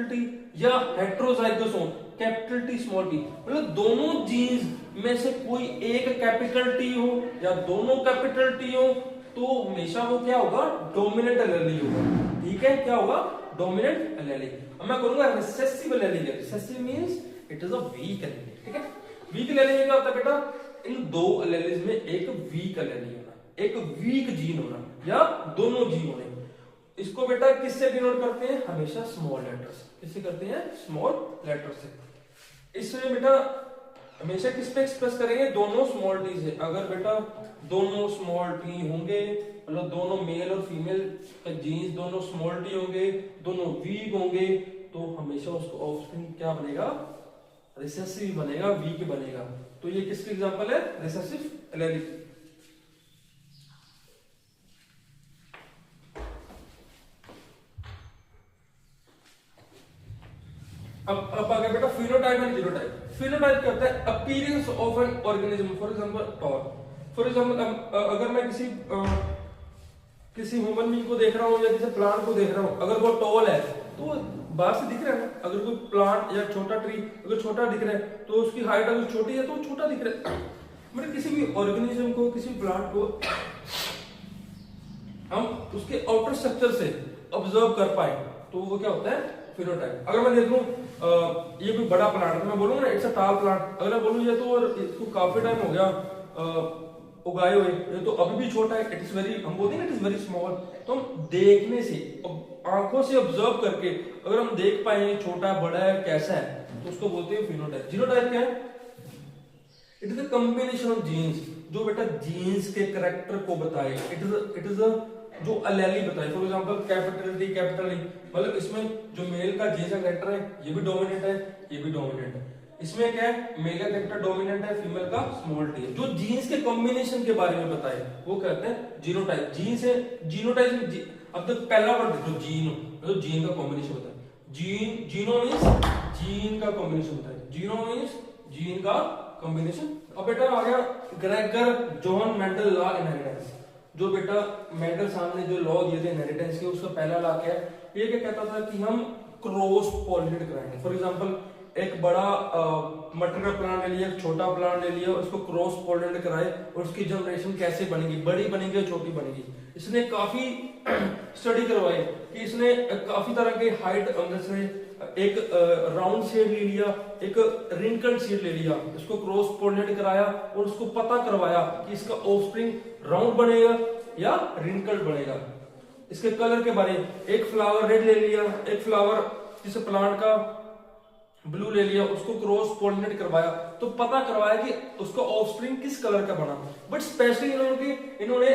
टी या हेट्रोजाइगस हो, कैपिटल टी स्मॉल टी, मतलब दोनों जीन्स में से कोई एक कैपिटल टी हो या दोनों कैपिटल टी हो, तो हमेशा वो क्या होगा, डोमिनेंट एलेली होगा। ठीक है, क्या होगा, डोमिनेंट एलेली। अब मैं करूंगा recessive allele. Recessive means it is a weak allele. ठीक है, वीक एलेली में क्या होता है बेटा, इन दो एलेलीज में एक वीक एलेली होना, एक वीक जीन होना, या दोनों जीन होने। इसको बेटा किससे डिनोट करते हैं, हमेशा स्मॉल लेटर्स। किससे करते हैं, स्मॉल लेटर से। इसमें बेटा हमेशा किस पे एक्सप्रेस करेंगे, दोनों स्मॉल टी से। अगर बेटा दोनों स्मॉल टी होंगे, मतलब दोनों मेल और फीमेल का जीन्स दोनों स्मॉल टी होंगे, दोनों वीक होंगे, तो हमेशा उसको ऑफस्प्रिंग क्या बनेगा, रिसेसिव बनेगा, वीक बनेगा। तो ये किसकी एग्जांपल है, रिसेसिव एलेली। अब आ गया बेटा फिनोटाइप एंड जीनोटाइप। फिनोटाइप क्या होता है, appearance of an organism, for example tall. For example अगर मैं किसी ह्यूमन बीइंग को देख रहा हूँ या किसी प्लांट को देख रहा हूँ, अगर वो टॉल है तो बाहर से दिख रहा है ना। अगर कोई प्लांट या छोटा ट्री अगर छोटा दिख रहा है तो उसकी हाइट अगर छोटी है तो वो छोटा दिख रहा है। मतलब किसी भी ऑर्गेनिज्म को, किसी प्लांट को हम उसके आउटर स्ट्रक्चर से ऑब्जर्व कर पाए तो वो क्या होता है, फिनोटाइप। अगर मैं देख लूं ये कोई बड़ा प्लांट है, मैं बोलूंगा ना इट्स अ टाल प्लांट, अगर मैं बोलूं ये तो और इसको काफी टाइम हो गया उगाए हुए, ये तो अभी भी छोटा है, इट इज वेरी, हम बोलते हैं इट इज वेरी स्मॉल। तो हम देखने से, आंखों से ऑब्जर्व करके अगर हम देख पाए छोटा बड़ा है कैसा है, तो उसको बोलते हैं फिनोटाइप। जीनोटाइप क्या है, it is a combination of genes, जो बेटा जीन्स के करेक्टर को बताए। इट इज अ जो एलेली बताए। For example capital T capital E, मतलब इसमें जो मेल का जीन्स का करेक्टर है ये भी डोमिनेंट है, ये भी डोमिनेंट है। इसमें क्या है, मेल का करेक्टर डोमिनेंट है, फीमेल का स्मॉल टी है। जो जीन्स के कॉम्बिनेशन के बारे में बताए वो कहते हैं जीनोटाइप। जीन से जीनोटाइप, अब तक पहला वर्ड देखो जीन, मतलब जीन का कॉम्बिनेशन होता है। जीन, जीनो मींस जीन का कॉम्बिनेशन होता है, जीनो मींस जीन का कॉम्बिनेशन। अब बेटा आ गया Gregor John Mendel law inheritance. जो बेटा मेंडल साहब ने जो लॉ दिए थे इनहेरिटेंस के, उसका पहला लॉ क्या है, ये क्या कहता था कि हम क्रॉस पॉलिनेट कराएंगे। फॉर एग्जांपल एक बड़ा मटर का प्लांट ले लिया, एक छोटा प्लांट ले लिया, उसको क्रॉस पॉलिनेट कराए और उसकी जनरेशन कैसे बनेगी, बड़ी बनेगी या छोटी बनेगी। इसने काफी स्टडी करवाई कि इसने काफी तरह के हाइट, इसने एक राउंड शेड ले लिया, एक रिंकल्ड शेड ले लिया, इसको क्रॉस पॉलिनेट कराया और उसको पता करवाया कि इसका ऑफस्प्रिंग राउंड बनेगा या रिंकल्ड बनेगा। इसके कलर के बारे में, एक फ्लावर रेड ले लिया, एक फ्लावर जिस प्लांट का ब्लू ले लिया, उसको क्रॉस पॉलिनेट करवाया तो पता करवाया कि उसका ऑफस्प्रिंग किस कलर का बना। बट स्पेशली इन्होंने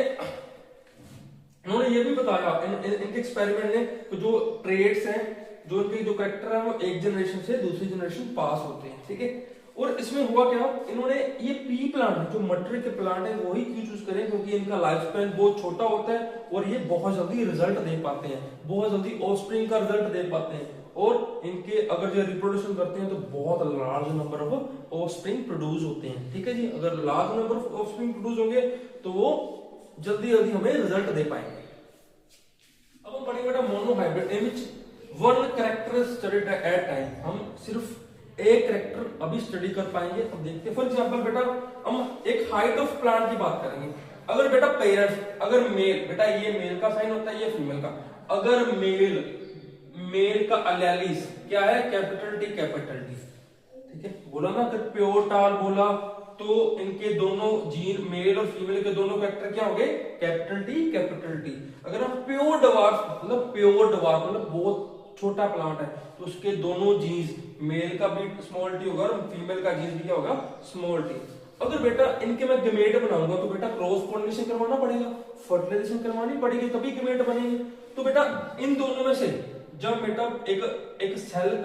ये भी बताया इनके एक्सपेरिमेंट ने कि जो ट्रेड्स हैं, जो इनके जो कैरेक्टर है, वो एक जनरेशन से दूसरी जनरेशन पास होते हैं, ठीक है। और इसमें हुआ क्या, इन्होंने ये पी प्लांट जो मटर के प्लांट है वही क्यों चूज करें, क्योंकि इनका लाइफ स्पैन बहुत छोटा होता है और ये बहुत जल्दी रिजल्ट दे पाते हैं, बहुत जल्दी ऑफस्प्रिंग का रिजल्ट दे पाते हैं। और इनके अगर जो रिप्रोडक्शन करते हैं तो बहुत large number of offspring produce होते हैं, ठीक है जी। अगर large number of offspring produce होंगे तो वो जल्दी जल्दी हमें रिजल्ट दे पाएंगे। अब हम पढ़ेंगे बेटा monohybrid in which one character studied at time. हम सिर्फ एक कैरेक्टर अभी स्टडी कर पाएंगे। अब देखते हैं, फॉर एग्जांपल बेटा हम एक हाइट ऑफ प्लांट की बात करेंगे। अगर बेटा पेरेंट्स, अगर मेल, बेटा ये मेल का साइन होता है, ये फीमेल का, अगर मेल का एलेलिस क्या है, कैपिटल टी कैपिटल टी, ठीक है। बोला ना, अगर प्योर टाल बोला तो इनके दोनों जीन, मेल और फीमेल के दोनों कैरेक्टर क्या होंगे, कैपिटल टी कैपिटल टी। अगर हम प्योर डवार्फ मतलब बहुत छोटा प्लांट है तो उसके दोनों जीन्स, मेल का भी स्मॉल टी होगा और फीमेल का जीन्स भी क्या होगा, स्मॉल टी। अगर बेटा इनके मैं गमेट बनाऊंगा तो बेटा क्रॉस पॉलिनेशन करवाना पड़ेगा, फर्टिलाइजेशन करवानी पड़ेगी, तभी गमेट बनेंगे। तो बेटा इन दोनों में से जब बेटा एक सेल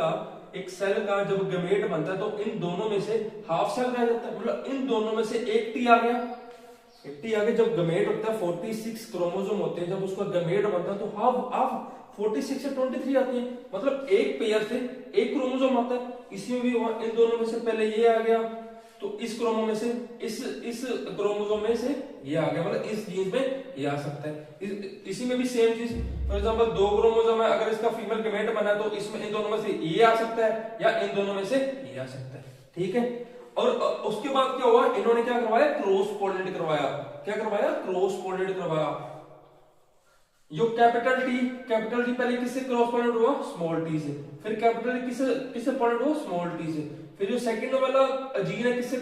का जब गमेट बनता है तो इन दोनों में से हाफ सेल रह जाता है, मतलब इन दोनों में से एक टी आ गया। एक टी आगे जब गमेट होता है 46 क्रोमोसोम होते हैं, जब उसका गमेट बनता है तो हाफ 46 से 23 आती है, मतलब एक पेयर से एक क्रोमोसोम आता है। इसमें भी हुआ, इन दोनों में से पहले ये आ गया तो इस क्रोमो में से इस क्रोमोसोम में से ये आ गया, मतलब इस जीन में ये आ सकता है। इसी में भी सेम चीज, फॉर एग्जांपल 2 क्रोमोसोम है, अगर इसका फीमेल गमेट बना है तो इसमें इन दोनों में से ये आ सकता है या इन दोनों में से ये आ सकता है, ठीक है। और उसके बाद क्या हुआ, इन्होंने क्या करवाया, क्रॉस पॉलिनेट करवाया। क्या करवाया, क्रॉस पॉलिनेट करवाया। जो कैपिटल टी पहले किससे क्रॉस पॉलिनेट हुआ, स्मॉल टी से। फिर कैपिटल टी किससे पॉलिनेट हुआ, स्मॉल टी से। फिर जो सेकंड वाला जीन है किससे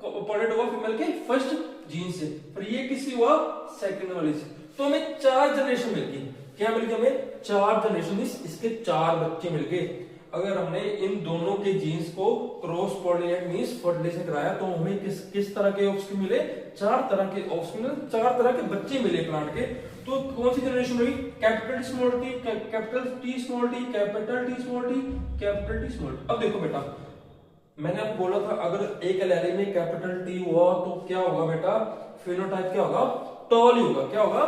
पॉलिनेट हुआ, फीमेल के फर्स्ट जीन से। फिर ये किससे हुआ, सेकंड वाले से। तो हमें 4 जनरेशन मिल गई। क्या मिल गई हमें, 4 जनरेशन, इसके 4 बच्चे मिल गए। अगर हमने इन दोनों के जीन्स को क्रॉस पॉलिनेट मींस फर्टिलाइजेशन कराया तो हमें किस तरह के ऑफस्प्रिंग मिले? 4 तरह के ऑफस्प्रिंग, 4 तरह के बच्चे मिले प्लांट के। तो कौन सी जनरेशन हुई? Capital T small T, capital T small T, capital T small T, capital T small T. अब देखो बेटा, मैंने आपको बोला था अगर एक एलील में कैपिटल टी हुआ तो क्या होगा बेटा? फिनोटाइप क्या होगा? टॉल ही होगा। क्या होगा?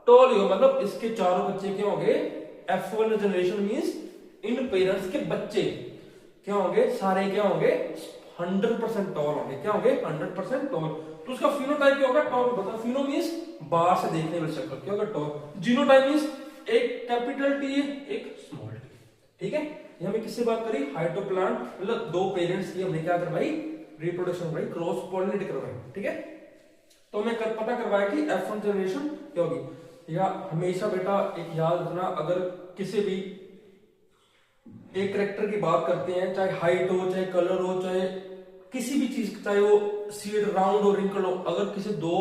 टॉल ही होगा। मतलब इसके चारों बच्चे क्या होंगे? F1 जनरेशन मींस इन पेरेंट्स के बच्चे क्या होंगे? सारे क्या होंगे? 100% टॉल होंगे। क्या होंगे? 100% टॉल। तो उसका फिनोटाइप क्या होगा? टॉल। बता, फिनो मींस बाहर से देखने वाली शक्ल, क्या होगा? टॉल। जीनोटाइप मींस एक कैपिटल टी एक स्मॉल टी। ठीक है, ये हमने किससे बात करी? हाइड्रोप्लांट, मतलब 2 पेरेंट्स की हमने क्या करवाई? रिप्रोडक्शन करवाई, क्रॉस पॉलिनेट करवाई। ठीक है, तो हमें पता करवाया कि F1 जनरेशन क्या होगी। या हमेशा बेटा एक याद रखना, अगर किसी भी एक कैरेक्टर की बात करते हैं, चाहे हाइट हो, चाहे कलर हो, चाहे किसी भी चीज, चाहे वो सीड राउंड हो, रिंकल हो, अगर किसी 2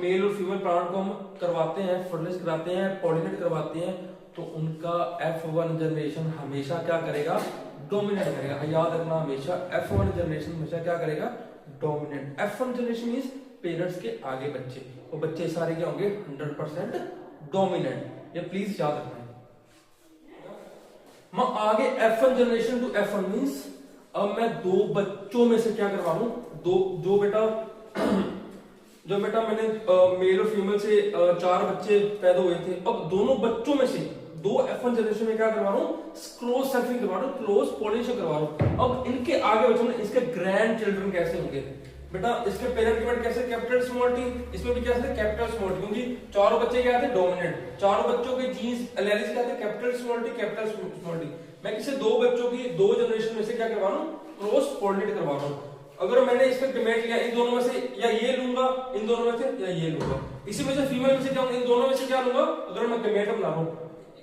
मेल और फीमेल प्लांट को हम करवाते हैं, फर्टिलाइज कराते हैं, पॉलिनेट करवाते हैं, तो उनका F1 जनरेशन हमेशा क्या करेगा? डोमिनेट करेगा। याद रखना, हमेशा F1 जनरेशन हमेशा क्या करेगा? Dominate. F1 generation means parents के आगे बच्चे, और बच्चे सारे क्या होंगे? 100% डोमिनेंट। ये प्लीज याद रखना है। मैं आगे F1 generation to F1 means अब मैं 2 बच्चों में से क्या करवा रहा हूं? जो बेटा मैंने मेल और फीमेल से 4 बच्चे पैदा हुए थे, अब दोनों बच्चों में से 2 F1 जनरेशन में क्या करवा रहा हूं? क्रॉस सेक्शन करवा रहा हूं, क्रॉस पॉलिनेशन करवा रहा हूं। अब इनके आगे बच्चों में इसके ग्रैंड चिल्ड्रन कैसे होंगे? बेटा इसके पेरेंट के कैसे? कैपिटल स्मॉल टी, इसमें भी कैसे? कैपिटल स्मॉल टी, क्योंकि चारों बच्चे क्या थे? डोमिनेंट। चारों बच्चों के जीन्स एलेलिस क्या थे? Capital small T, capital small T. मैं किसी 2 बच्चों की 2 जनरेशन में से क्या करवा रहा हूं? क्रॉस पॉलिनेट करवा रहा हूं। अगर मैंने इसका गमेट लिया, इन दोनों में से या ये लूंगा, इन दोनों में से या ये लूंगा, इसी में से फीमेल में से क्या, इन दोनों में से क्या लूंगा? अगर मैं गमेट बना रहा हूं,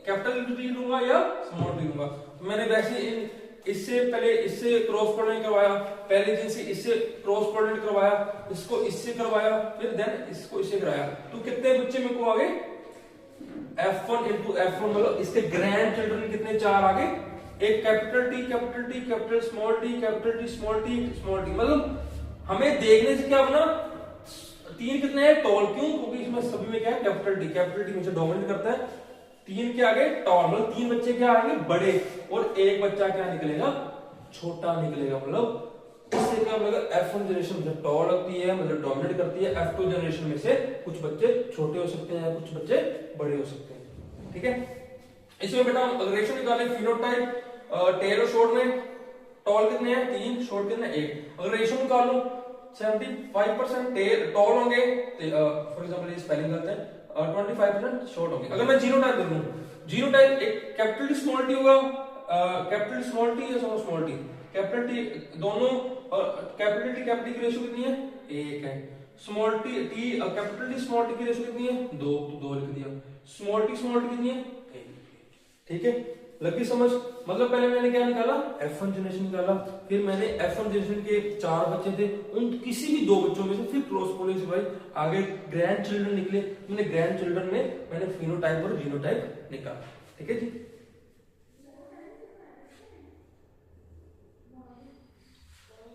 कैपिटल टी लूंगा या स्मॉल टी लूंगा। तो मैंने वैसे इससे पहले इससे क्रॉस पॉलिनेट करवाया, पहले जिनसे इससे क्रॉस पॉलिनेट करवाया, इसको इससे करवाया, फिर देन इसको इससे कराया, तो कितने बच्चे मेरे को आगे? F1 into F1, मतलब इसके ग्रैंड चिल्ड्रन कितने? 4 आगे। एक capital T, capital T, capital small T, capital T small T, small T. मतलब हमें देखने से क्या बना? 3 कितने हैं? टॉल। क्यों? क्योंकि इसमें सभी में क्या है? Capital T. कैपिटल टी मुझे डोमिनेट करता है। 3 के आगे टॉल, मतलब 3 बच्चे क्या आएंगे? बड़े, और 1 बच्चा क्या निकलेगा? छोटा निकलेगा। मतलब इससे क्या मतलब F1 जनरेशन में टॉल होती है, मतलब डोमिनेट करती है। F2 जनरेशन में से कुछ बच्चे छोटे हो सकते हैं, कुछ बच्चे बड़े हो सकते हैं। ठीक है, इसमें बेटा हम रेशियो निकालें, फिनोटाइप टेल और शॉर्ट में टॉल कितने हैं? 3, शॉर्ट कितने? 1। अगर रेशियो निकाल लो 75% टेल टॉल होंगे, फॉर एग्जांपल ये स्पेलिंग करते हैं, 25% शॉर्ट होंगे। अगर मैं जीनोटाइप देखूं, जीनोटाइप एक कैपिटल स्मॉल टी होगा, कैपिटल स्मॉल टी या स्मॉल टी, कैपिटल टी, दोनों कैपिटल टी की रेशियो कितनी है? 1 है। Small T capital T small T की रेशियो कितनी है? 2, तो 2 लिख दिया। स्मॉल टी कितनी है? 1। ठीक है, लगी समझ? मतलब पहले मैंने क्या निकाला? F1 जनरेशन निकाला, फिर मैंने F1 जनरेशन के 4 बच्चे थे, उन किसी भी 2 बच्चों में से फिर क्रॉस पॉलिनेशन भाई आगे ग्रैंड चिल्ड्रन निकले। मैंने ग्रैंड चिल्ड्रन में मैंने फिनोटाइप और जीनोटाइप निकाला। ठीक है जी।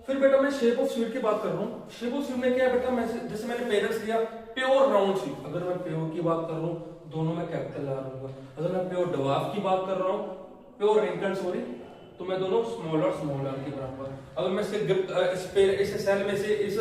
फिर बेटा मैं शेप ऑफ सीड की बात कर रहा हूँ। शेप ऑफ सीड में क्या है बेटा? मैं जैसे मैंने पेरेंट्स लिया प्योर राउंड सीड, अगर मैं प्योर की बात कर रहा हूँ दोनों में कैपिटल आ रहा हूँ। अगर मैं प्योर डवार्फ की बात कर रहा हूँ, प्योर रिंकल सॉरी, तो मैं दोनों स्मॉलर के बराबर। अगर मैं इस सेल में से इस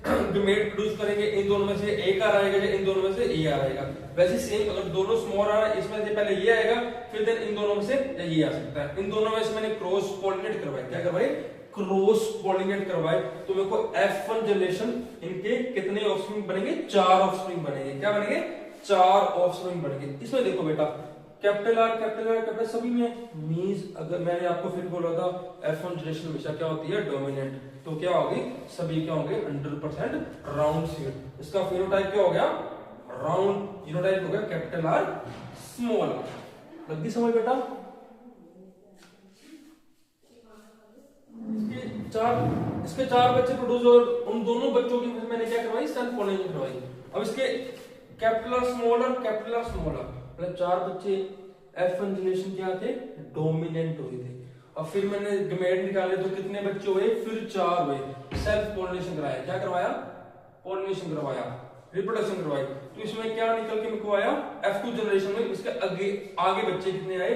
गमेट प्रोड्यूस करेंगे, इन दोनों में से एक आ रहेगा या इन दोनों में से ए आ रहेगा। वैसे सेम अगर दोनों स्मॉल आ रहा है, इसमें से पहले ये आएगा, फिर देन इन दोनों में से ये आ सकता है। इन दोनों में से मैंने क्रॉस पॉलिनेट करवाया। क्या करवाई? क्रॉस पॉलिनेट करवाए, तो मेरे को F1 जनरेशन इनके कितने ऑफस्प्रिंग बनेंगे? 4 ऑफस्प्रिंग बनेंगे। क्या बनेंगे? 4 ऑफस्प्रिंग बनेंगे। इसमें देखो बेटा कैपिटल आर सभी में मींस, अगर मैंने आपको फिर बोला था F1 जनरेशन हमेशा क्या होती है? डोमिनेंट। तो क्या होगी? सभी क्या होंगे? 100% राउंड सीड। इसका फिनोटाइप क्या हो गया? राउंड। जीनोटाइप हो गया कैपिटल आर स्मॉल। लगी समझ बेटा? इसके 4 बच्चे प्रोड्यूस, और उन दोनों बच्चों की मैंने क्या करवाई? सेल्फ पॉलिनेशन करवाई। अब इसके कैपिटल स्मॉलर मतलब 4 बच्चे F1 जनरेशन क्या थे? डोमिनेंट हुए थे। अब फिर मैंने गमेट निकाले तो कितने बच्चे हुए, फिर 4 हुए। सेल्फ पोलिनेशन कराया, क्या करवाया, पोलिनेशन करवाया, रिप्रोडक्शन करवाई। तो इसमें क्या निकल के मुझको आया, F2 जनरेशन में इसके आगे आगे बच्चे कितने आए,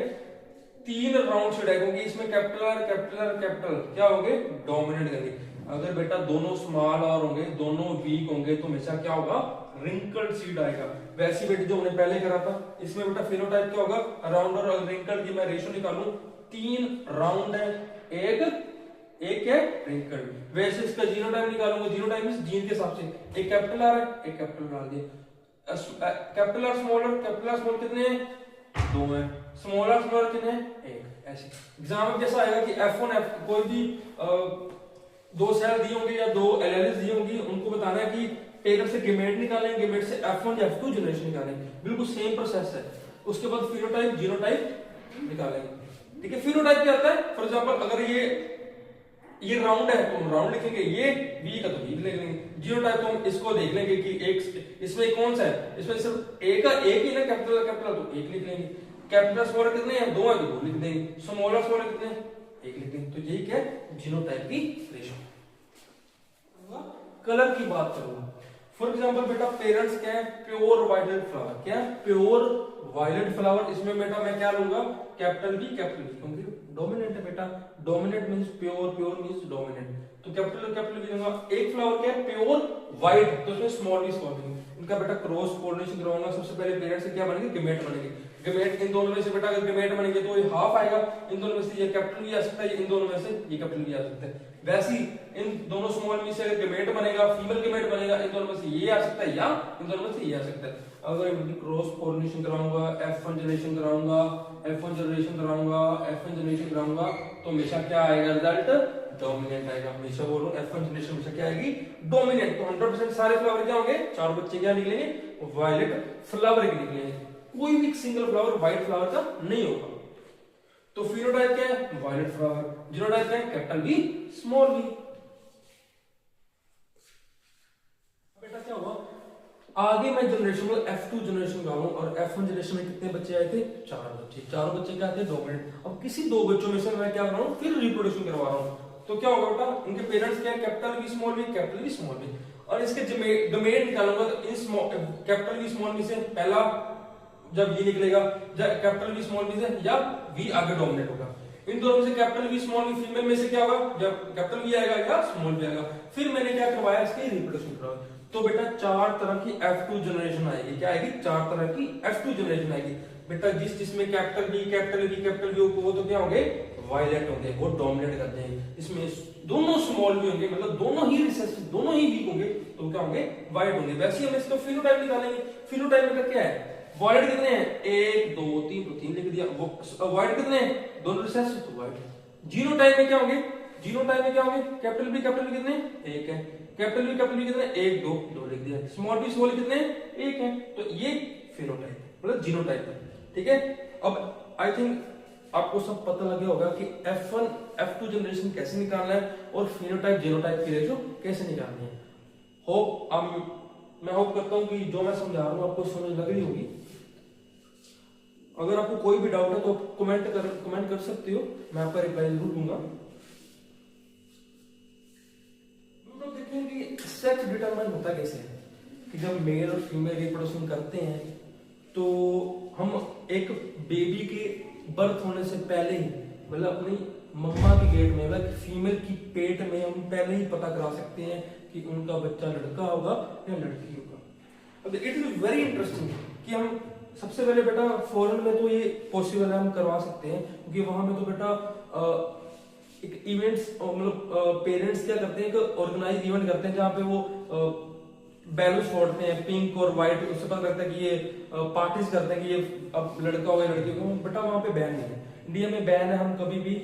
3 राउंड शेड आएंगे। इसमें कैपिटल कैपिटल कैपिटल क्या होंगे, डोमिनेंट करेंगे। अगर बेटा दोनों स्मॉल और होंगे, दोनों वीक होंगे, तो हमेशा क्या होगा, रिंकल्ड सीड आएगा। वैसी बेटी जो हमने पहले करा था, इसमें बेटा फिनोटाइप क्या होगा, राउंड और रिंकल्ड की मैं रेशियो निकालूं, 3 राउंड है, एक है रिंकल्ड। वैसे इसका जीनोटाइप निकालूंगा, जीनोटाइप मींस जीन के हिसाब से, एक कैपिटल आर है, एक कैपिटल डाल दिया। कैपिटल आर स्मॉल कितने हैं, 2 हैं। स्मॉल आर कितने हैं, 1। ऐसे एग्जाम में कैसा आएगा कि F1 F कोई भी 2 सेल दिए होंगे या 2 एलएलएस दी होंगी, उनको बताना है कि पेरेंट से गेमेट निकालेंगे, गेमेट से F1 या F2 जनरेशन निकालेंगे। बिल्कुल सेम प्रोसेस है। उसके बाद फिनोटाइप जीनोटाइप निकालेंगे। ठीक है, फिनोटाइप क्या आता है, फॉर एग्जांपल अगर ये राउंड है तो हम राउंड लिखेंगे, ये वीक है तो वीक लिख लेंगे। जीनोटाइप तो हम इसको देख लेंगे कि एक इसमें कौन सा है, इसमें सिर्फ एक ही ना कैपिटल कैपिटल, तो 1 लिख लेंगे। कैपिटल स्मॉल कितने हैं, 2 है तो 2 लिख देंगे। स्मॉलर स्मॉल कितने हैं, 1 लिख देंगे। तो यही क्या है, जीनोटाइप की रेशियो। कलर की बात करूंगा, फॉर एग्जांपल बेटा पेरेंट्स क्या है, प्योर वायलेट फ्लावर, क्या है, प्योर वायलेट फ्लावर। इसमें बेटा मैं क्या लूंगा, कैपिटल बी क्योंकि डोमिनेंट है बेटा, dominant means pure, pure means dominant, तो कैपिटल बी लूंगा। एक फ्लावर क्या है, प्योर वाइट, तो इसमें स्मॉल बी स्मॉल बी। इनका बेटा क्रॉस पोलिनेशन करवाऊंगा। सबसे पहले पेरेंट्स से क्या बनेंगे, गमेट बनेंगे। गमेट इन दोनों में से बेटा अगर गमेट बनेंगे तो ये हाफ आएगा, इन दोनों में से ये कैपिटल भी आ सकता है, इन दोनों में से ये कैपिटल भी आ सकता है। वैसे ही इन दोनों स्मॉल में से अगर गमेट बनेगा, फीमेल गमेट बनेगा, इन दोनों में से ये आ सकता है या इन दोनों में से ये आ सकता है। अगर इनकी क्रॉस पोलिनेशन कराऊंगा, F1 जनरेशन कराऊंगा, F1 जनरेशन कराऊंगा, F1 जनरेशन कराऊंगा, तो हमेशा क्या आएगा रिजल्ट, डोमिनेंट आएगा। हमेशा बोलो F1 जनरेशन हमेशा क्या आएगी, डोमिनेंट। तो 100% सारे फ्लावर क्या होंगे, 4 बच्चे क्या निकलेंगे, वायलेट फ्लावर के निकलेंगे। कोई भी सिंगल फ्लावर व्हाइट फ्लावर का नहीं होगा। तो फिनोटाइप क्या है, वायलेट फ्लावर। जीनोटाइप क्या है, कैपिटल बी स्मॉल बी। बेटा क्या हुआ, आगे मैं जनरेशन को F2 जनरेशन का हूं, और F1 जनरेशन में कितने बच्चे आए थे, 4 बच्चे। चारों बच्चे क्या थे, डोमिनेंट। अब किसी 2 बच्चों में से मैं क्या कर रहा हूं, फिर रिप्रोडक्शन करवा रहा हूं, तो क्या होगा बेटा, उनके पेरेंट्स क्या है, capital B small B, capital B small B. और इसके गमेट निकालूंगा, तो इन कैपिटल बी स्मॉल बी से पहला जब ये निकलेगा, जब कैपिटल बी स्मॉल बी से या वी आगे डोमिनेट होगा। इन दोनों में से capital B small B, female में से क्या होगा, जब कैपिटल बी आएगा या स्मॉल बी आएगा। फिर मैंने क्या करवाया, इसकी रिप्रोडक्शन करवाया। तो बेटा 4 तरह की F2 जनरेशन आएगी। क्या आएगी, 4 तरह की F2 जनरेशन आएगी। बेटा जिसमें कैपिटल बी वो तो क्या होंगे, वायलेट होंगे, वो डोमिनेट करते हैं। इसमें दोनों स्मॉल भी होंगे, मतलब दोनों ही रिसेसिव, दोनों ही वीक होंगे, तो क्या होंगे, वाइट होंगे। वैसे हम इसका फिनोटाइप निकालेंगे। फिनोटाइप में क्या है, वायलेट कितने हैं, 1 2 3, तो 3 लिख दिया। वाइट कितने हैं, दोनों रिसेसिव, तो वाइट। जीनोटाइप में क्या होंगे, जीनोटाइप में क्या होंगे, कैपिटल बी कितने, 1 है। कैपिटल बी कितने, 1 2 लिख दिया। स्मॉल बी कितने, 1 है। तो ये फिनोटाइप मतलब जीनोटाइप है। ठीक है, अब आई थिंक आपको सब पता लग गया होगा कि F1 F2 जनरेशन कैसे निकालना है और फिनोटाइप जीनोटाइप की रेशो कैसे निकालनी है। मैं होप करता हूं कि जो मैं समझा रहा हूं आपको समझ लग रही होगी। अगर आपको कोई भी डाउट है तो कमेंट कर सकते हो, मैं आपका रिप्लाई जरूर दूंगा। देखें कि सेक्स डिटरमाइन होता कैसे है, कि जब मेल और फीमेल रिप्रोडक्शन करते हैं तो हम एक बेबी के बर्थ होने से पहले ही, मतलब अपनी मम्मा की पेट में, मतलब फीमेल की पेट में हम पहले ही पता करा सकते हैं कि उनका बच्चा लड़का होगा या लड़की होगा। अब इट इज वेरी इंटरेस्टिंग कि हम सबसे पहले बेटा फॉरेन में तो ये पॉसिबल है, हम करवा सकते हैं, क्योंकि वहां में तो बेटा एक इवेंट्स, मतलब पेरेंट्स क्या करते हैं, एक ऑर्गेनाइज इवेंट करते हैं जहाँ पे वो बैलून फोड़ते हैं पिंक और व्हाइट, उससे पता लगता है कि ये पार्टीज करते हैं कि ये अब लड़का हो या लड़की हो। बेटा वहां पे बैन नहीं है, इंडिया में बैन है। हम कभी भी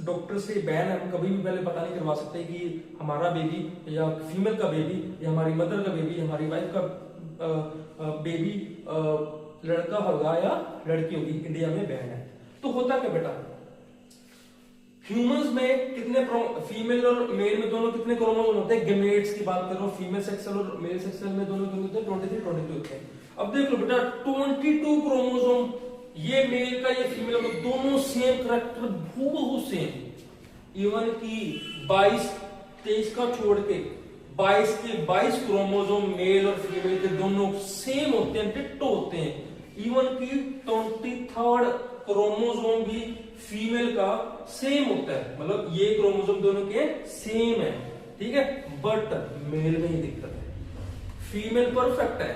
डॉक्टर से बैन है, हम कभी भी पहले पता नहीं करवा सकते कि हमारा बेबी या फीमेल का बेबी या हमारी मदर का बेबी, हमारी वाइफ का बेबी लड़का होगा या लड़की होगी। इंडिया में बैन है। तो होता क्या बेटा, ह्यूमंस में कितने फीमेल और मेल में दोनों कितने क्रोमोसोम होते हैं, गेमेट्स की बात करो, फीमेल सेक्सुअल और मेल सेक्सुअल में दोनों कितने होते हैं, 23 होते हैं। अब देख लो बेटा 22 क्रोमोसोम ये मेल का ये फीमेल का दोनों सेम करेक्टर, हूबहू सेम। इवन की 22 23 का छोड़ के 22 के 22 क्रोमोसोम मेल और फीमेल के दोनों सेम होते हैं, डिट्टो होते हैं। इवन की 23rd क्रोमोसोम भी फीमेल का सेम होता है, मतलब ये क्रोमोसोम दोनों के सेम है, ठीक है। बट मेल में ही दिक्कत है, फीमेल परफेक्ट है,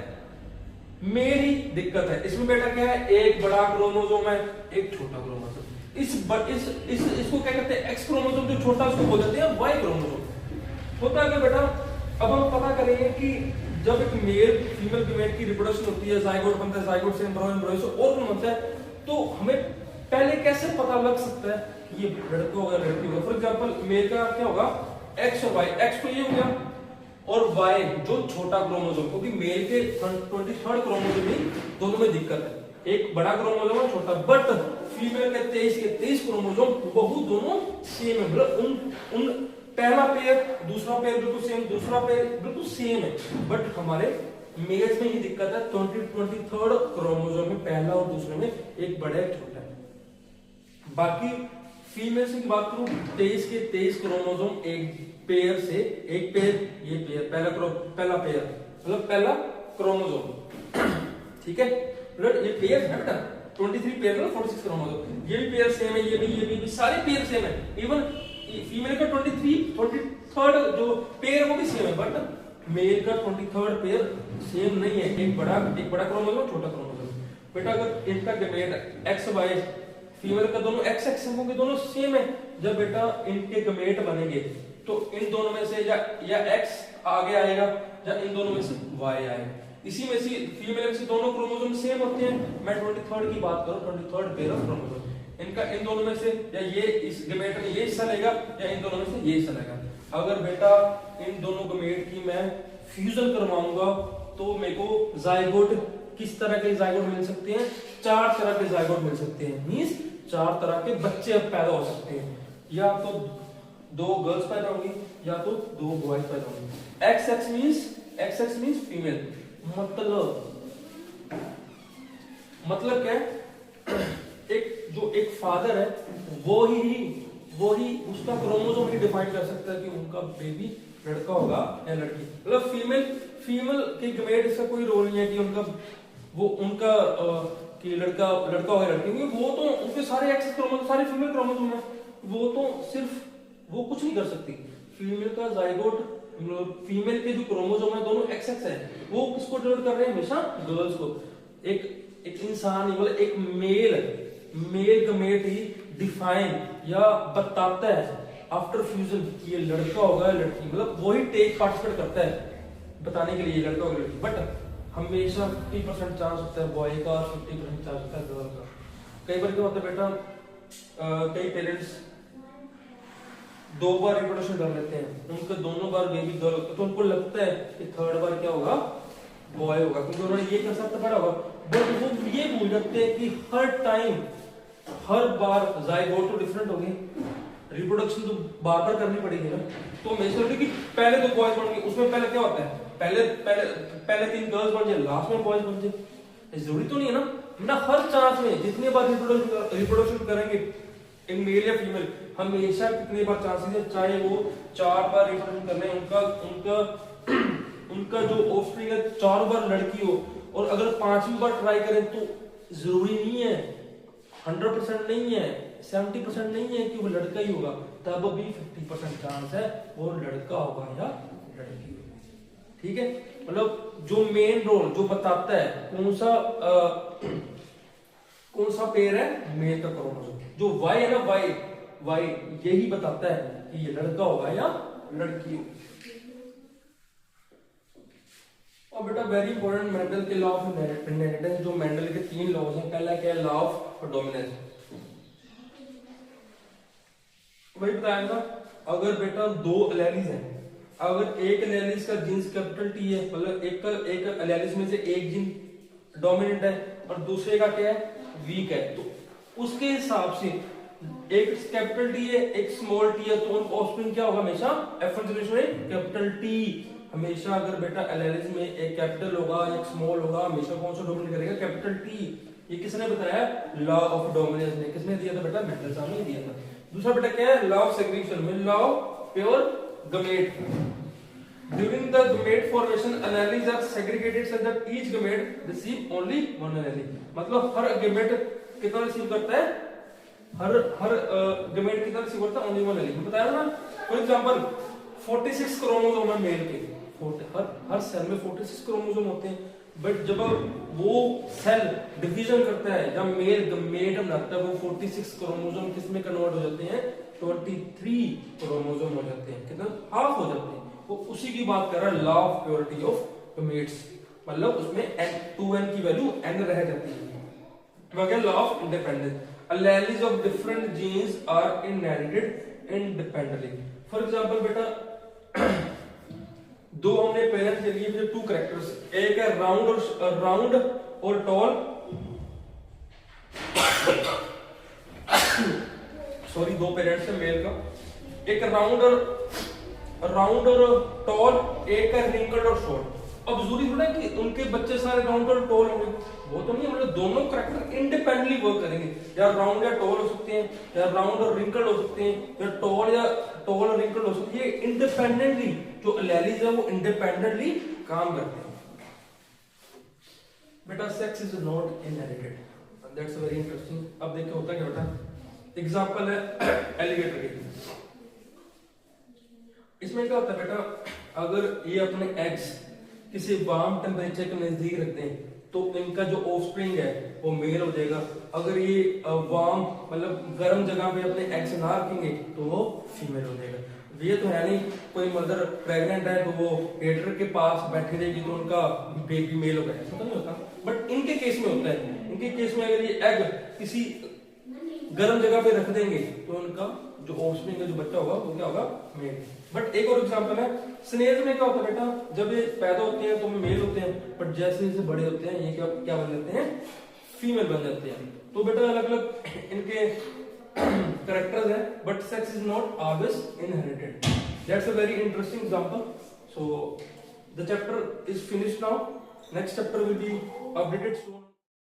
मेरी दिक्कत है। इसमें बेटा क्या है, एक बड़ा क्रोमोसोम है, एक छोटा क्रोमोसोम। इसको क्या कहते हैं, एक्स क्रोमोसोम जो छोटा उसको बोल देते हैं वाई क्रोमोसोम। होता है क्या बेटा, अब हम पता करेंगे कि जब एक मेल फीमेल गमेट की रिप्रोडक्शन होती है, जाइगोट बनता है, जाइगोट से एम्ब्रियो से और बनता है, तो हमें पहले कैसे पता लग सकता है कि ये लड़का होगा लड़की होगा। फॉर एग्जांपल मेल का क्या होगा, एक्स और वाई, एक्स तो ये हो गया और वाई जो छोटा क्रोमोसोम, क्योंकि मेल के 23rd क्रोमोसोम में दोनों में दिक्कत है, एक बड़ा क्रोमोसोम है छोटा। बट फीमेल के 23 क्रोमोसोम बहुत दोनों सेम है, मतलब उन पहला पेयर दूसरा पेयर बिल्कुल सेम, दूसरा पेयर बिल्कुल सेम है। बट हमारे मेल्स में ही दिक्कत है, 23rd क्रोमोसोम में पहला और दूसरे में एक बड़ा एक छोटा है। बाकी फीमेल्स की बात करूं, 23 के 23 क्रोमोसोम एक पेयर से, एक पेयर ये पेयर पहला पेयर मतलब पहला क्रोमोसोम, ठीक है। मतलब ये पेयर है बेटा 23 पेयर मतलब 46 क्रोमोसोम, ये भी पेयर सेम है, ये भी सारे पेयर सेम है। इवन फीमेल का 23rd जो पेयर वो भी सेम है, बट मेल का 23rd पेयर सेम नहीं है, एक बड़ा क्रोमोसोम छोटा क्रोमोसोम। बेटा अगर इनका गमेट एक्स वाई, फीमेल का दोनों एक्स एक्स होंगे, दोनों सेम है, जब बेटा इनके गमेट बनेंगे तो इन दोनों में से या एक्स आगे आएगा या इन दोनों में से वाई आएगा। इसी में से फीमेल से दोनों क्रोमोसोम सेम होते हैं। मैं 23rd की बात करूं, 23rd पेयर ऑफ क्रोमोसोम, इनका इन दोनों में से या ये इस गमेट में ये हिस्सा लेगा या इन दोनों में से ये हिस्सा लेगा। अगर बेटा इन दोनों गमेट की मैं फ्यूजन करवाऊंगा तो मेरे को जाइगोट, किस तरह के जाइगोट मिल सकते हैं, 4 तरह के जाइगोट मिल सकते हैं। मींस 4 तरह के बच्चे अब पैदा हो सकते हैं, या तो 2 गर्ल्स पैदा होंगी या तो 2 बॉयज पैदा होंगे। एक्स मींस फीमेल, मतलब क्या है, एक फादर है वो ही उसका क्रोमोसोम ही डिफाइन कर सकता है कि उनका बेबी लड़का होगा या लड़की। मतलब फीमेल के गमेट इसका कोई रोल नहीं है कि उनका कि लड़का होगा लड़की, क्योंकि वो तो उनके सारे एक्स क्रोमोसोम, सारे फीमेल क्रोमोसोम है, वो तो सिर्फ वो कुछ नहीं कर सकती। फीमेल का जाइगोट, फीमेल के जो क्रोमोसोम है दोनों एक्स एक्स है, वो किसको डिनोट कर रहे हैं, हमेशा गर्ल्स को। एक इंसान मतलब एक मेल गमेट ही डिफाइन या बताता है आफ्टर फ्यूजन कि ये लड़का होगा लड़की, मतलब वो ही टेक पार्टिसिपेट करता है बताने के लिए लड़का होगा लड़की। बट हमेशा 50% चांस होता है बॉय का और 50% चांस होता है गर्ल का। कई बार क्या होता है बेटा, कई पेरेंट्स 2 बार रिप्रोडक्शन कर लेते हैं, उनका दोनों बार बेबी गर्ल, तो उनको लगता है कि 3rd बार क्या होगा, बॉय होगा, क्योंकि उन्होंने ये कंसेप्ट पढ़ा होगा। बट वो ये भूल जाते हैं कि हर बार जाइगोट तो डिफरेंट होगी, रिप्रोडक्शन तो बार बार करनी पड़ेगी ना। तो हमेशा कि पहले 2 बॉयज बन गए, उसमें पहले क्या होता है, पहले 3 गर्ल्स बन जाए, लास्ट में बॉयज बन जाए, जरूरी तो नहीं है ना। हर चांस में जितने बार रिप्रोडक्शन करेंगे इन मेल या फीमेल, हमेशा कितने बार चांसेस है, चाहे वो 4 बार रिप्रोडक्शन कर रहे हैं, उनका जो ऑफस्प्रिंग है 4 बार लड़की हो, और अगर 5वीं बार ट्राई करें तो जरूरी नहीं है, 100% नहीं है, 70% नहीं है कि वो लड़का ही होगा, तब भी 50% चांस है वो लड़का होगा या लड़की होगी, ठीक है। मतलब जो मेन रोल जो बताता है कौन सा पेयर है मेल का क्रोमोसोम, जो वाई है ना, वाई यही बताता है कि ये लड़का होगा या लड़की होगी। और बेटा वेरी इंपॉर्टेंट मेंडल के लॉ ऑफ इनहेरिटेंस, जो मेंडल के 3 लॉज हैं। पहला क्या है, लॉ ऑफ डोमिनेंस, वही बताया ना। अगर बेटा 2 एलेलिस हैं, अगर एक एलेलिस का जीन्स कैपिटल T है, मतलब एक एलेलिस में से एक जीन डोमिनेंट है और दूसरे का क्या है, वीक है, तो उसके हिसाब से एक कैपिटल T है एक स्मॉल t है, तो उनका ऑफस्प्रिंग क्या होगा, हमेशा F1 जनरेशन में कैपिटल T। हमेशा अगर बेटा एलेलिस में एक कैपिटल होगा एक स्मॉल होगा, हमेशा कौन सा डोमिनेट करेगा, कैपिटल T। ये किसने बताया? लॉ ऑफ डोमिनेंस ने। किसने दिया था बेटा? मेंडल साहब ने दिया था। दूसरा बेटा क्या है? लॉ ऑफ सेग्रीगेशन में law of pure gamete. During the gamete formation, alleles are segregated such that each gamete receive only one allele. मतलब हर gamete कितना रिसीव करता है? हर gamete कितना रिसीव करता है? Only one allele। बताया ना? For example, 46 क्रोमोसोम है मेल के। हर सेल में 46 क्रोमोसोम होते हैं। बट जब वो सेल डिवीजन करता है, जब मेल गमेट बनाता है, वो 46 क्रोमोसोम किसमें कन्वर्ट हो जाते हैं? 23 क्रोमोसोम हो जाते हैं। कितना? हाफ हो जाते हैं। वो उसी की बात कर रहा है, law of purity of gametes. मतलब उसमें n2n की वैल्यू n रह जाती है। वगैरह law of independence, alleles of different genes are inherited independently। For example बेटा दो हमने पेरेंट्स ले लिए, फिर 2 कैरेक्टर्स, एक है राउंड और टॉल सॉरी, 2 पेरेंट्स है मेल का, एक राउंड और टॉल, एक है रिंकल्ड और शॉर्ट। अब जरूरी थोड़ा कि उनके बच्चे सारे राउंड और टॉल होंगे, वो तो नहीं। मतलब दोनों कैरेक्टर इंडिपेंडेंटली वर्क करेंगे। या राउंड या टॉल हो सकते हैं, या राउंड और रिंकल्ड हो सकते हैं, या टॉल और रिंकल्ड हो सकती है। इंडिपेंडेंटली जो एलेलीज है वो इंडिपेंडेंटली काम करते हैं। बेटा sex is not inherited, that's very interesting. अब देखिए होता क्या बेटा, एग्जांपल है एलिगेटर की। इसमें क्या होता है बेटा, अगर ये अपने एग्स किसी वार्म टेम्परेचर के नजदीक रखते हैं तो इनका जो ऑफस्प्रिंग है वो मेल हो जाएगा। अगर ये वार्म मतलब गर्म जगह पे अपने एग्स ना रखेंगे तो वो फीमेल हो जाएगा। ये तो है नहीं कोई मदर प्रेग्नेंट है तो वो हीटर के पास बैठी रहेगी तो उनका बेबी मेल होगा, ऐसा तो नहीं होता। बट इनके केस में होता है। इनके केस में अगर ये एग किसी गर्म जगह पे रख देंगे तो उनका जो ऑफस्प्रिंग का जो बच्चा होगा वो क्या होगा? मेल। बट एक और एग्जांपल है, स्नेल्स में क्या होता है बेटा, जब ये पैदा होते हैं तो मेल होते हैं, बट जैसे जैसे बड़े होते हैं ये क्या बन जाते हैं? फीमेल बन जाते हैं। तो बेटा अलग अलग इनके कैरेक्टर्स हैं, but sex is not always inherited. That's a very interesting example. So the chapter is finished now. Next chapter will be updated soon.